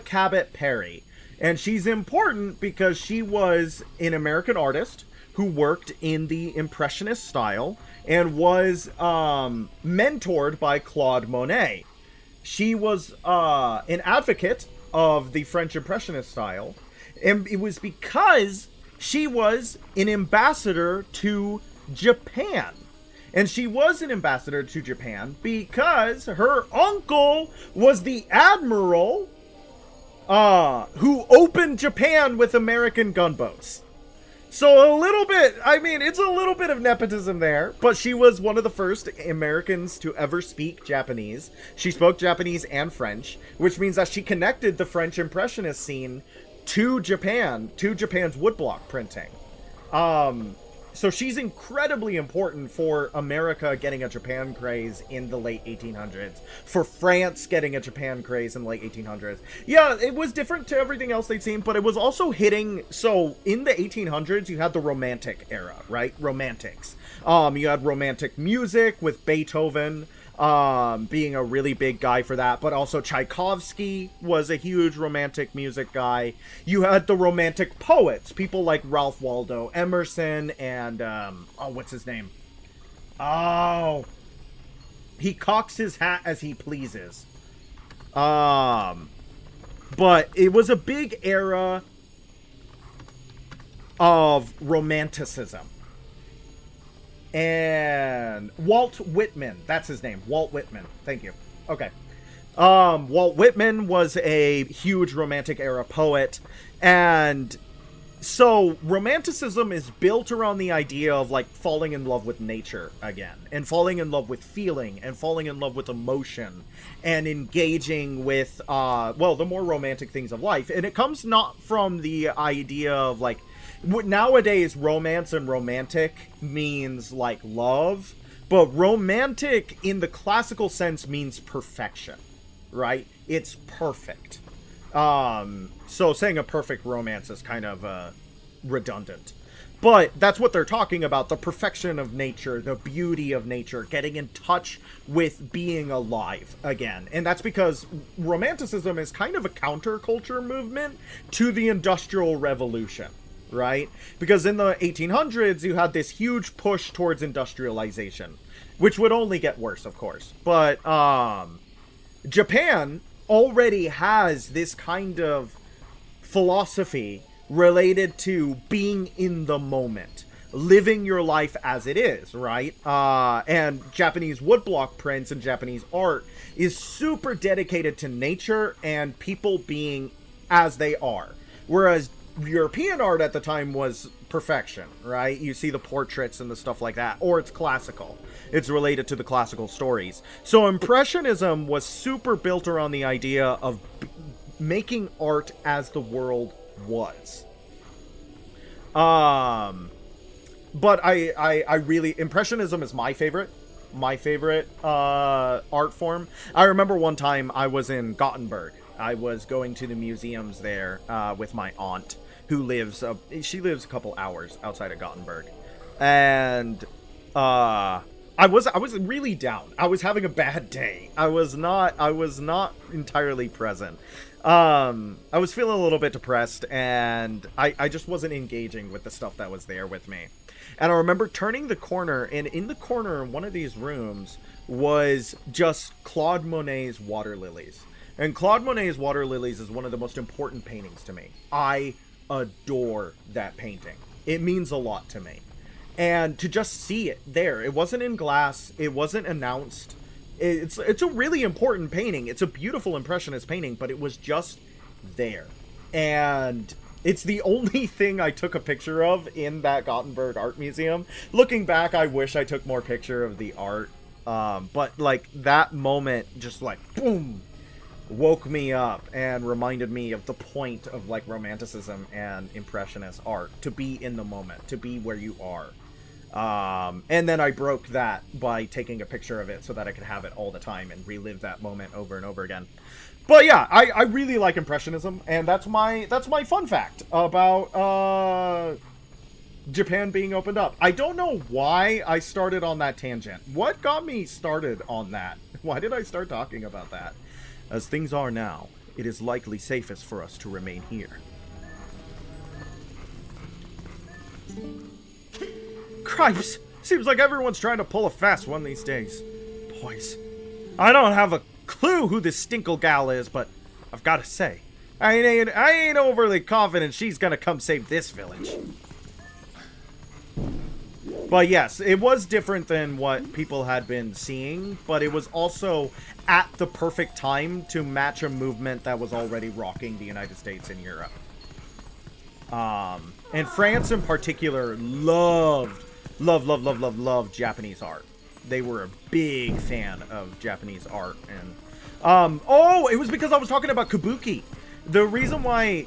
Cabot Perry. And she's important because she was an American artist who worked in the Impressionist style and was mentored by Claude Monet. She was an advocate of the French Impressionist style, and it was because she was an ambassador to Japan. And she was an ambassador to Japan because her uncle was the admiral who opened Japan with American gunboats. So a little bit, I mean, it's a little bit of nepotism there, but she was one of the first Americans to ever speak Japanese. She spoke Japanese and French, which means that she connected the French Impressionist scene to Japan, to Japan's woodblock printing. So she's incredibly important for America getting a Japan craze in the late 1800s. For France getting a Japan craze in the late 1800s. Yeah, it was different to everything else they'd seen, but it was also hitting... So, in the 1800s, you had the Romantic era, right? Romantics. You had Romantic music with Beethoven being a really big guy for that, but also Tchaikovsky was a huge Romantic music guy. You had the Romantic poets, people like Ralph Waldo Emerson and, what's his name? Oh, he cocks his hat as he pleases. But it was a big era of Romanticism. And Walt Whitman, that's his name, Walt Whitman. Thank you. Okay. Walt Whitman was a huge Romantic era poet, and so Romanticism is built around the idea of, like, falling in love with nature again, and falling in love with feeling, and falling in love with emotion, and engaging with, well, the more romantic things of life. And it comes not from the idea of, like, nowadays romance and romantic means, like, love, but romantic in the classical sense means perfection, right? It's perfect. So saying a perfect romance is kind of redundant, but that's what they're talking about: the perfection of nature, the beauty of nature, getting in touch with being alive again. And that's because Romanticism is kind of a counterculture movement to the Industrial Revolution, right? Because in the 1800s, you had this huge push towards industrialization. which would only get worse, of course. But Japan already has this kind of philosophy related to being in the moment, living your life as it is, right? And Japanese woodblock prints and Japanese art is super dedicated to nature and people being as they are. Whereas European art at the time was perfection, right? You see the portraits and the stuff like that, or it's classical. It's related to the classical stories. So Impressionism was super built around the idea of making art as the world was. But I really, Impressionism is my favorite art form. I remember one time I was in Gothenburg. I was going to the museums there with my aunt, who lives she lives a couple hours outside of Gothenburg, and I was really down. I was having a bad day. I was not entirely present. I was feeling a little bit depressed, and I just wasn't engaging with the stuff that was there with me. And I remember turning the corner, and in the corner in one of these rooms was just Claude Monet's Water Lilies. And Claude Monet's Water Lilies is one of the most important paintings to me. I adore that painting. It means a lot to me. And to just see it there, it wasn't in glass, it wasn't announced. It's a really important painting. It's a beautiful Impressionist painting, but it was just there. And it's the only thing I took a picture of in that Gothenburg Art Museum. Looking back, I wish I took more picture of the art. But like that moment just like boom woke me up and reminded me of the point of like Romanticism and Impressionist art, to be in the moment, to be where you are. And then I broke that by taking a picture of it so that I could have it all the time and relive that moment over and over again. But yeah, I really like Impressionism, and that's my fun fact about Japan being opened up. I don't know why I started on that tangent. What got me started on that? Why did I start talking about that? As things are now, it is likely safest for us to remain here. Cripes! Seems like everyone's trying to pull a fast one these days. Boys, I don't have a clue who this Stinkle gal is, but I've got to say, I ain't overly confident she's gonna come save this village. But yes, it was different than what people had been seeing, but it was also at the perfect time to match a movement that was already rocking the United States and Europe. And France in particular loved Japanese art. They were a big fan of Japanese art. And oh, it was because I was talking about kabuki. The reason why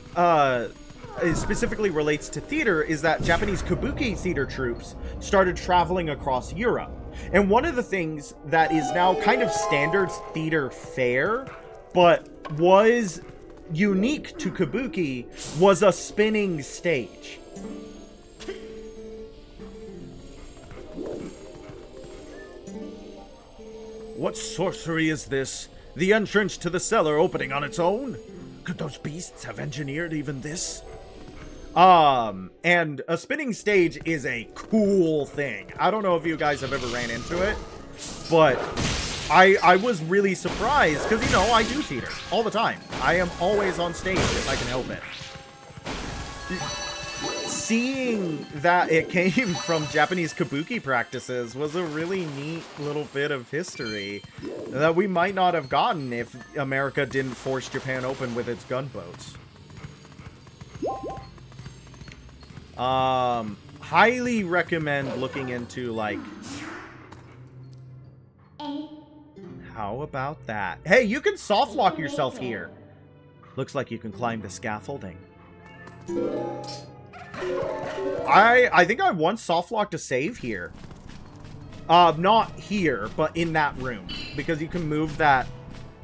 it specifically relates to theater is that Japanese kabuki theater troupes started traveling across Europe. And one of the things that is now kind of standard theater fare, but was unique to kabuki, was a spinning stage. What sorcery is this? The entrance to the cellar opening on its own? Could those beasts have engineered even this? And a spinning stage is a cool thing. I don't know if you guys have ever ran into it, but I was really surprised because, you know, I do theater all the time. I am always on stage if I can help it. Seeing that it came from Japanese kabuki practices was a really neat little bit of history that we might not have gotten if America didn't force Japan open with its gunboats. Highly recommend looking into, like... How about that? Hey, you can soft lock yourself here. Looks like you can climb the scaffolding. I think I once soft locked a save here. Not here, but in that room. Because you can move that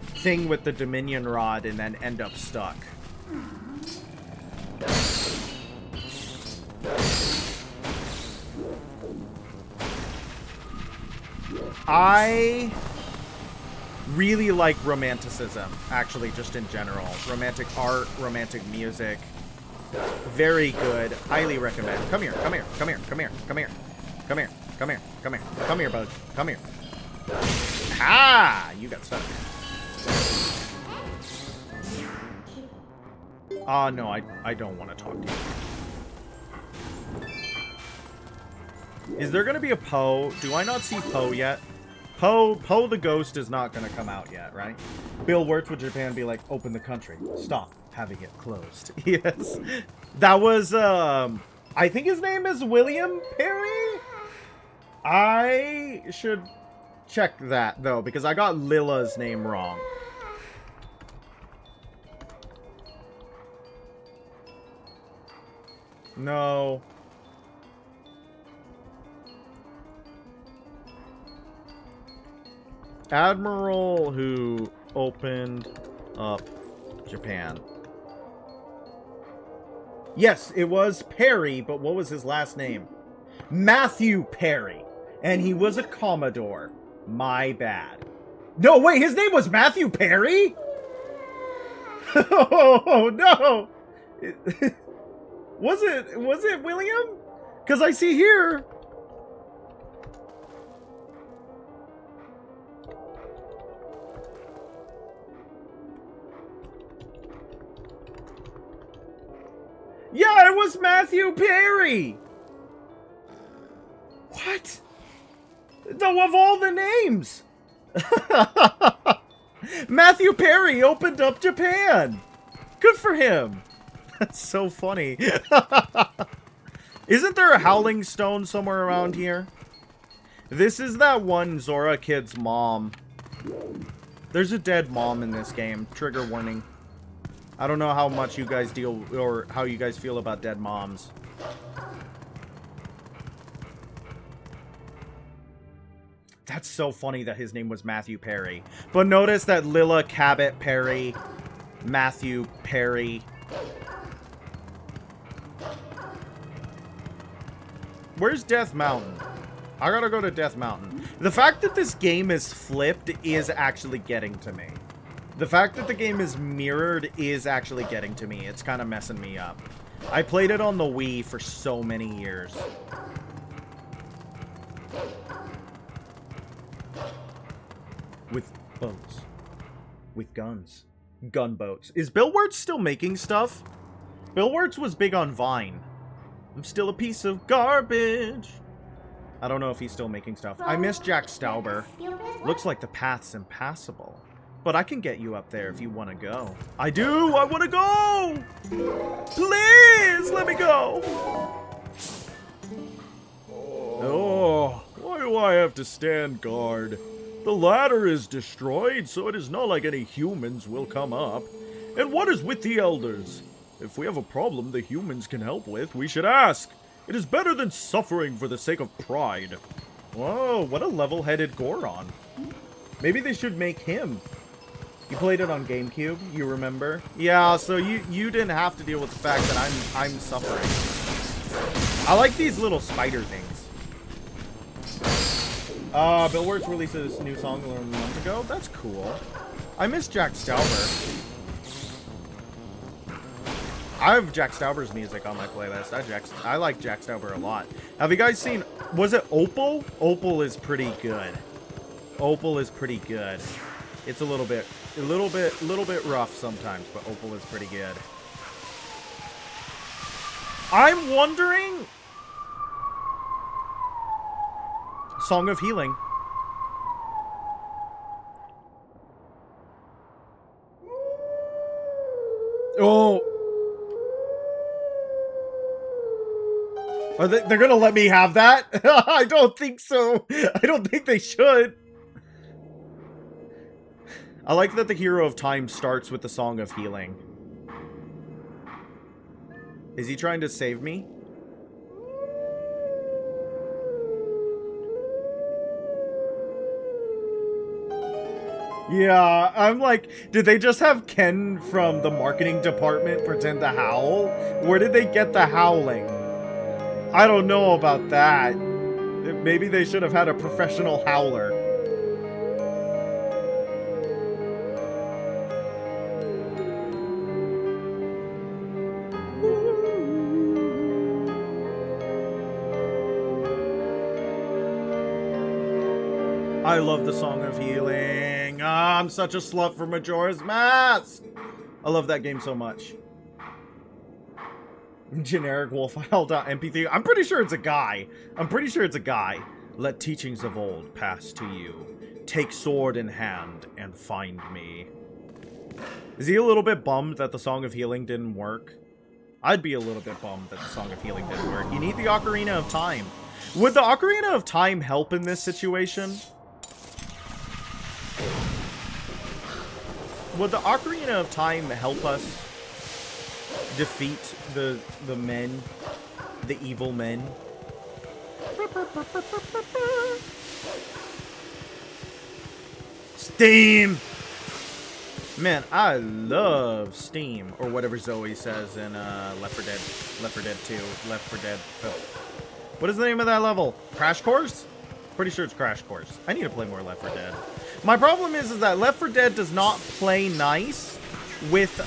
thing with the Dominion rod and then end up stuck. I really like Romanticism, actually, just in general. Romantic art, romantic music. Very good. Highly recommend. Come here, come here, come here, come here, come here. Come here, come here, come here. Come here, bud. Come here. Ha! You got stuck. No, I don't want to talk to you. Is there going to be a Poe? Do I not see Poe yet? Poe the ghost is not going to come out yet, right? Bill Wirtz with Japan be like, open the country. Stop having it closed. Yes. That was, I think his name is William Perry? I should check that, though, because I got Lilla's name wrong. No. Admiral who opened up Japan. Yes, it was Perry, but what was his last name? Matthew Perry. And he was a Commodore. My bad. No, wait, his name was Matthew Perry? Oh, no. Was it William? Because I see here. Yeah, it was Matthew Perry. What? Though of all the names. Matthew Perry opened up Japan. Good for him. That's so funny. Isn't there a Howling Stone somewhere around here? This is that one Zora kid's mom. There's a dead mom in this game. Trigger warning. I don't know how much you guys deal, or how you guys feel about dead moms. That's so funny that his name was Matthew Perry. But notice that Lilla Cabot Perry, Matthew Perry. Where's Death Mountain? I gotta go to Death Mountain. The fact that this game is flipped is actually getting to me. The fact that the game is mirrored is actually getting to me. It's kind of messing me up. I played it on the Wii for so many years. With boats. With guns. Gunboats. Is Bill Wirtz still making stuff? Bill Wirtz was big on Vine. I'm still a piece of garbage. I don't know if he's still making stuff. I miss Jack Stauber. Looks like the path's impassable. But I can get you up there if you want to go. I do! I want to go! Please, let me go! Oh, why do I have to stand guard? The ladder is destroyed, so it is not like any humans will come up. And what is with the elders? If we have a problem the humans can help with, we should ask. It is better than suffering for the sake of pride. Whoa, what a level-headed Goron. Maybe they should make him. You played it on GameCube, you remember? Yeah, so you didn't have to deal with the fact that I'm suffering. I like these little spider things. Bill Wirtz released this new song a month ago. That's cool. I miss Jack Stauber. I have Jack Stauber's music on my playlist. I like Jack Stauber a lot. Have you guys seen, was it Opal? Opal is pretty good. Opal is pretty good. It's a little bit rough sometimes, but Opal is pretty good. I'm wondering... Song of Healing. Oh. They're gonna let me have that? I don't think so. I don't think they should. I like that the Hero of Time starts with the Song of Healing. Is he trying to save me? Yeah, I'm like, did they just have Ken from the marketing department pretend to howl? Where did they get the howling? I don't know about that. Maybe they should have had a professional howler. I love the Song of Healing. Ah, I'm such a slut for Majora's Mask. I love that game so much. Generic wolfile.mp3. I'm pretty sure it's a guy. Let teachings of old pass to you. Take sword in hand and find me. Is he a little bit bummed that the Song of Healing didn't work? I'd be a little bit bummed that the Song of Healing didn't work. You need the Ocarina of Time. Would the Ocarina of Time help in this situation? Would the Ocarina of Time help us defeat the men, the evil men? Steam! Man, I love Steam, or whatever Zoe says in Left 4 Dead 2, Left 4 Dead. What is the name of that level? Crash Course? Pretty sure it's Crash Course. I need to play more Left 4 Dead. My problem is that Left 4 Dead does not play nice with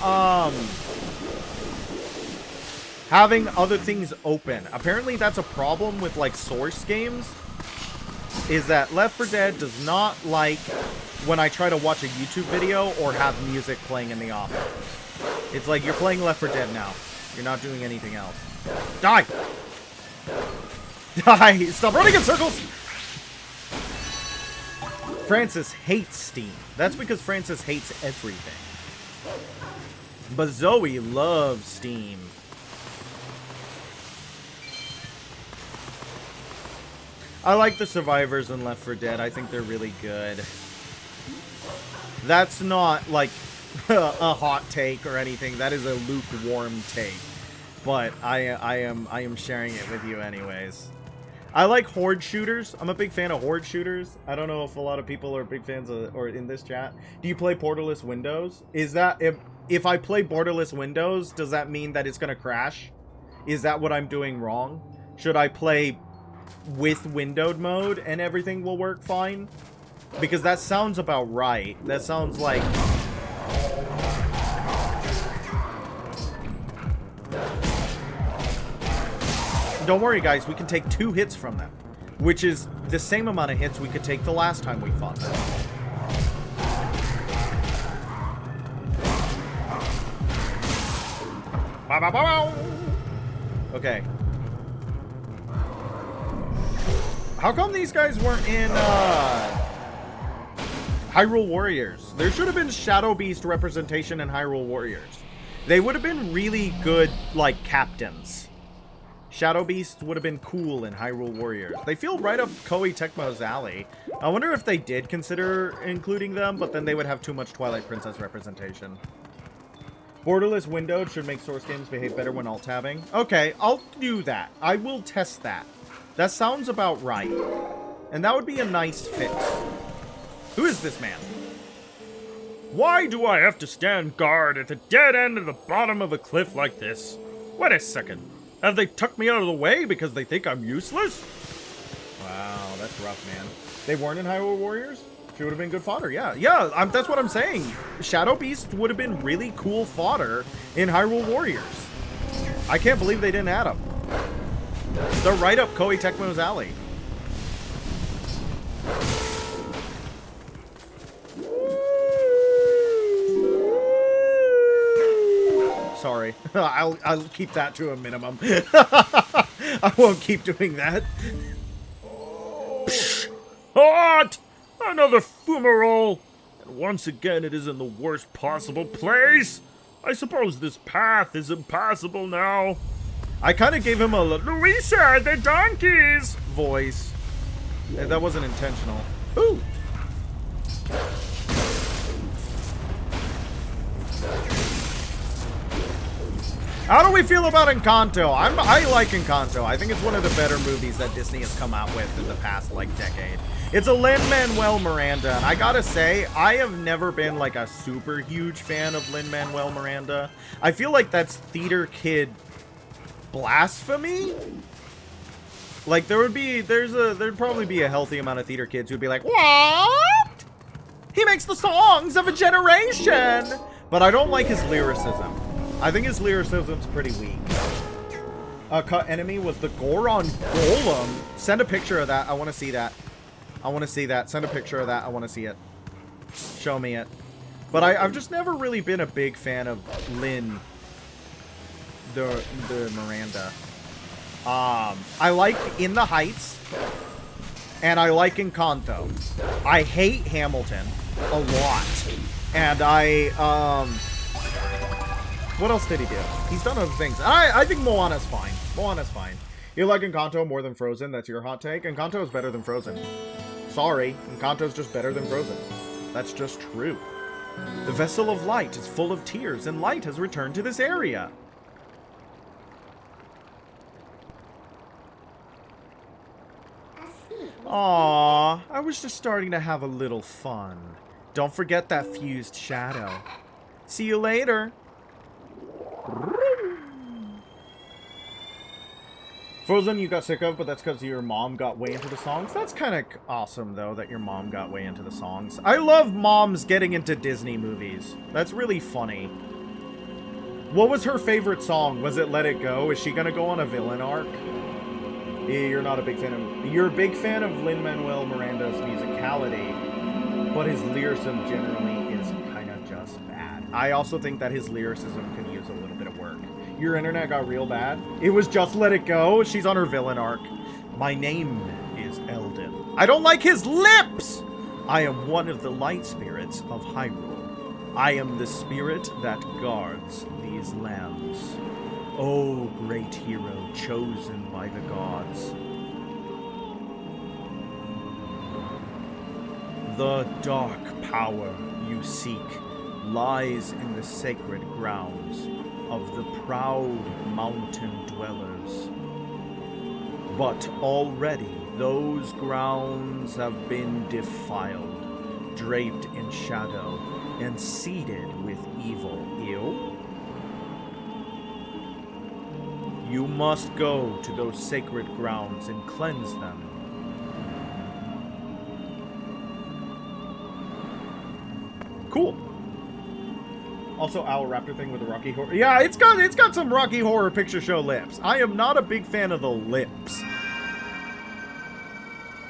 having other things open. Apparently that's a problem with like Source games, is that Left 4 Dead does not like when I try to watch a YouTube video or have music playing in the off. It's like, you're playing Left 4 Dead now. You're not doing anything else. Die! Die! Stop running in circles! Francis hates Steam. That's because Francis hates everything. But Zoe loves Steam. I like the survivors in Left 4 Dead. I think they're really good. That's not like a hot take or anything. That is a lukewarm take. But I am sharing it with you anyways. I like horde shooters. I'm a big fan of horde shooters. I don't know if a lot of people are big fans of, or in this chat. Do you play Borderless Windows? Is that, if I play Borderless Windows, does that mean that it's gonna crash? Is that what I'm doing wrong? Should I play with windowed mode and everything will work fine? Because that sounds about right. That sounds like... Don't worry, guys. We can take 2 hits from them. Which is the same amount of hits we could take the last time we fought them. Okay. How come these guys weren't in, Hyrule Warriors? There should have been Shadow Beast representation in Hyrule Warriors. They would have been really good, like, captains. Shadow Beast would have been cool in Hyrule Warriors. They feel right up Koei Tecmo's alley. I wonder if they did consider including them, but then they would have too much Twilight Princess representation. Borderless windowed should make Source games behave better when alt-tabbing. Okay, I'll do that. I will test that. That sounds about right. And that would be a nice fix. Who is this man? Why do I have to stand guard at the dead end of the bottom of a cliff like this? Wait a second. Have they tucked me out of the way because they think I'm useless? Wow, that's rough, man. They weren't in Hyrule Warriors? She would have been good fodder, yeah. Yeah, that's what I'm saying. Shadow Beast would have been really cool fodder in Hyrule Warriors. I can't believe they didn't add them. They're right up Koei Tecmo's alley. Sorry. I'll keep that to a minimum. I won't keep doing that.
Hot! Another fumarole! And once again it is in the worst possible place! I suppose this path is impassable now.
I kind of gave him a
Louisa, the donkeys!
voice. That wasn't intentional. Ooh! How do we feel about Encanto? I like Encanto. I think it's one of the better movies that Disney has come out with in the past, like, decade. It's a Lin-Manuel Miranda, and I gotta say, I have never been, like, a super huge fan of Lin-Manuel Miranda. I feel like that's theater kid blasphemy? Like, there'd probably be a healthy amount of theater kids who'd be like, what? He makes the songs of a generation! But I don't like his lyricism. I think his lyricism's pretty weak. Cut enemy was the Goron Golem. Send a picture of that. I want to see that. I want to see that. Send a picture of that. I want to see it. Show me it. But I've just never really been a big fan of Lynn, the Miranda. I like In the Heights, and I like Encanto. I hate Hamilton a lot. And what else did he do? He's done other things. I think Moana's fine. Moana's fine. You like Encanto more than Frozen? That's your hot take? Encanto is better than Frozen. Sorry, Encanto's just better than Frozen. That's just true. The vessel of light is full of tears, and light has returned to this area. Aww, I was just starting to have a little fun. Don't forget that fused shadow. See you later. Frozen you got sick of, but that's because your mom got way into the songs. That's kind of awesome, though, that your mom got way into the songs. I love moms getting into Disney movies. That's really funny. What was her favorite song? Was it Let It Go? Is she gonna go on a villain arc? You're not a big fan of... You're a big fan of Lin-Manuel Miranda's musicality, but his lyricism generally is kind of just bad. I also think that his lyricism can use a little bit of work. Your internet got real bad. It was just Let It Go. She's on her villain arc. My name is Eldon. I don't like his lips! I am one of the light spirits of Hyrule. I am the spirit that guards these lands. Oh, great hero, chosen by the gods. The dark power you seek lies in the sacred grounds of the proud mountain dwellers. But already those grounds have been defiled, draped in shadow, and seeded with evil. Ew. You must go to those sacred grounds and cleanse them. Cool. Also, Owl Raptor thing with the Rocky Horror. Yeah, it's got some Rocky Horror Picture Show lips. I am not a big fan of the lips.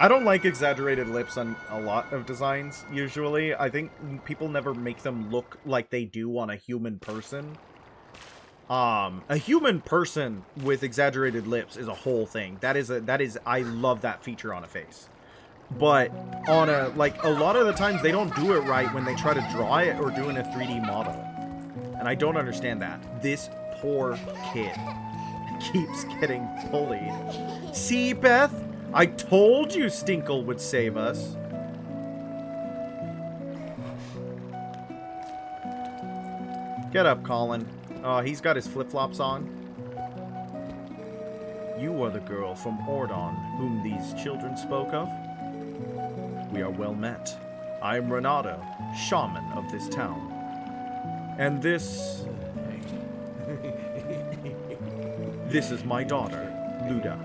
I don't like exaggerated lips on a lot of designs, usually. I think people never make them look like they do on a human person. A human person with exaggerated lips is a whole thing. That is, I love that feature on a face. But on a, like, a lot of the times they don't do it right when they try to draw it or do it in a 3D model. And I don't understand that. This poor kid keeps getting bullied. See, Beth? I told you Stinkle would save us. Get up, Colin. Oh, he's got his flip-flops on. You are the girl from Ordon, whom these children spoke of? We are well met. I am Renato, shaman of this town. And this... this is my daughter, Luda.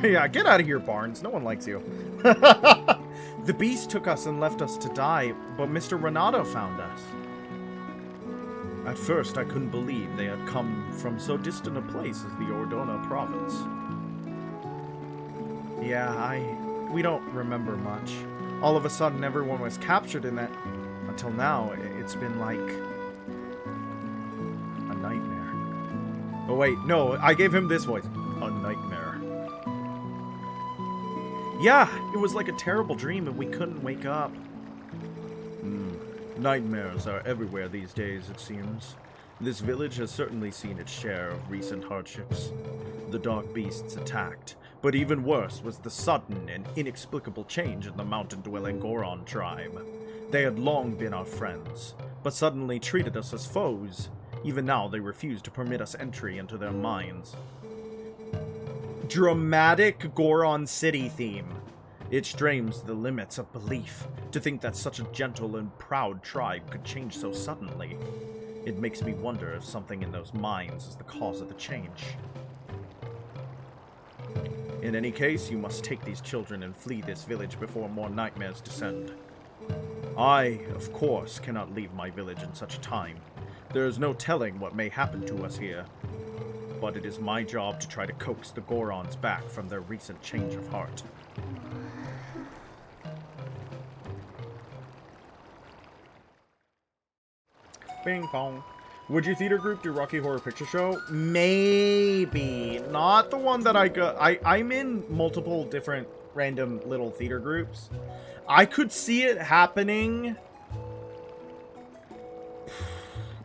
Yeah, get out of here, Barnes. No one likes you. The beast took us and left us to die, but Mr. Renato found us. At first, I couldn't believe they had come from so distant a place as the Ordona province. Yeah, we don't remember much. All of a sudden, everyone was captured in that. Until now, it's been like a nightmare. Oh wait, no, I gave him this voice. A nightmare. Yeah, it was like a terrible dream and we couldn't wake up. Nightmares are everywhere these days, it seems. This village has certainly seen its share of recent hardships. The dark beasts attacked, but even worse was the sudden and inexplicable change in the mountain-dwelling Goron tribe. They had long been our friends, but suddenly treated us as foes. Even now, they refuse to permit us entry into their mines. Dramatic Goron City theme. It strains the limits of belief to think that such a gentle and proud tribe could change so suddenly. It makes me wonder if something in those mines is the cause of the change. In any case, you must take these children and flee this village before more nightmares descend. I, of course, cannot leave my village in such a time. There is no telling what may happen to us here. but it is my job to try to coax the Gorons back from their recent change of heart. Bing bong. Would your theater group do Rocky Horror Picture Show? Maybe. Not the one that I go... I'm in multiple different random little theater groups. I could see it happening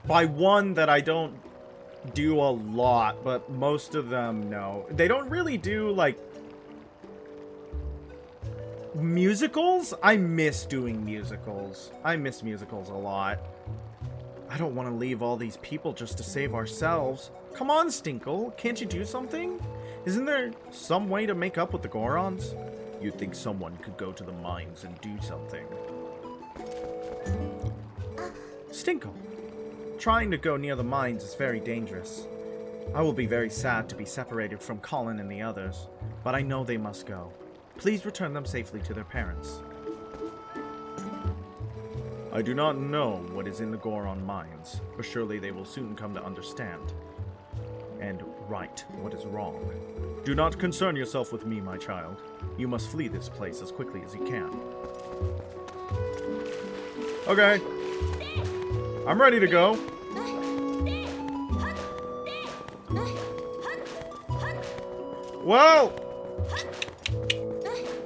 by one that I don't do a lot, but most of them, no. They don't really do, like, musicals? I miss doing musicals. I miss musicals a lot. I don't want to leave all these people just to save ourselves. Come on, Stinkle. Can't you do something? Isn't there some way to make up with the Gorons? You'd think someone could go to the mines and do something. Stinkle. Trying to go near the mines is very dangerous. I will be very sad to be separated from Colin and the others, but I know they must go. Please return them safely to their parents. I do not know what is in the Goron mines, but surely they will soon come to understand and right what is wrong. Do not concern yourself with me, my child. You must flee this place as quickly as you can. Okay. I'm ready to go. Well,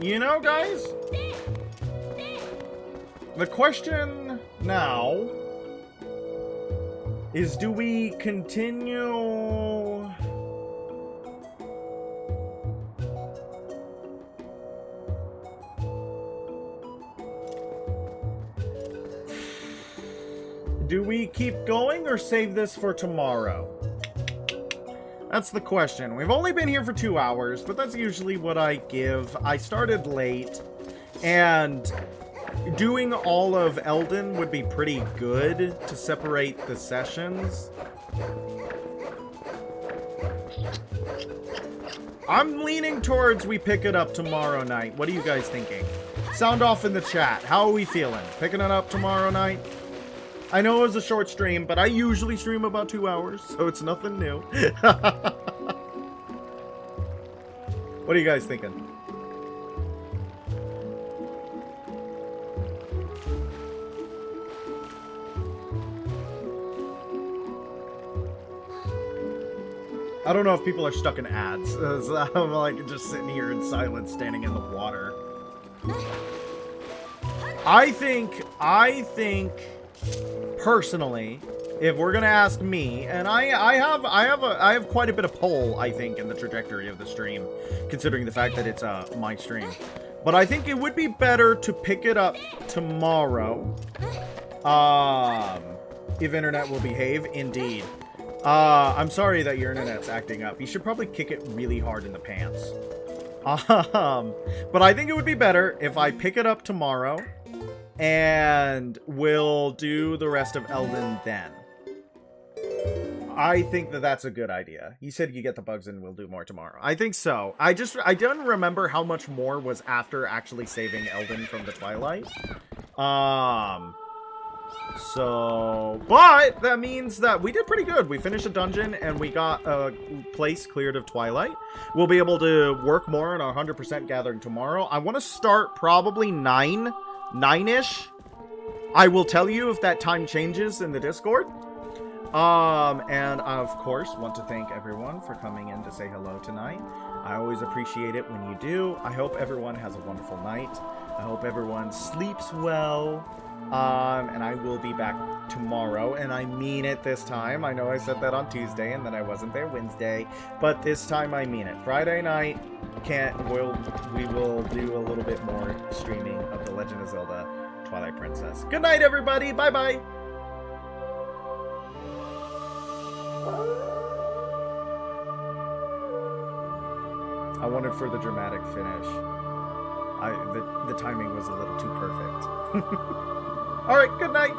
you know, guys, the question now is, do we continue? Do we keep going or save this for tomorrow? That's the question. We've only been here for 2 hours, but that's usually what I give. I started late, and doing all of Elden would be pretty good to separate the sessions. I'm leaning towards we pick it up tomorrow night. What are you guys thinking? Sound off in the chat. How are we feeling? Picking it up tomorrow night? I know it was a short stream, but I usually stream about 2 hours, so it's nothing new. What are you guys thinking? I don't know if people are stuck in ads. I'm like just sitting here in silence, standing in the water. I think, personally, if we're gonna ask me, and I have quite a bit of pull, I think, in the trajectory of the stream, considering the fact that it's my stream. But I think it would be better to pick it up tomorrow. If internet will behave, indeed. I'm sorry that your internet's acting up. You should probably kick it really hard in the pants. But I think it would be better if I pick it up tomorrow, and we'll do the rest of Elden then. I think that that's a good idea. You said you get the bugs and we'll do more tomorrow. I think so. I don't remember how much more was after actually saving Elden from the Twilight. But that means that we did pretty good. We finished a dungeon and we got a place cleared of Twilight. We'll be able to work more on our 100% gathering tomorrow. I want to start probably 9-ish. I will tell you if that time changes in the Discord. And I, of course, want to thank everyone for coming in to say hello tonight. I always appreciate it when you do. I hope everyone has a wonderful night. I hope everyone sleeps well. And I will be back tomorrow, and I mean it this time. I know I said that on Tuesday, and then I wasn't there Wednesday, but this time I mean it. Friday night, we will do a little bit more streaming of The Legend of Zelda Twilight Princess. Good night, everybody. Bye-bye. I wanted for the dramatic finish. The timing was a little too perfect. All right, good night.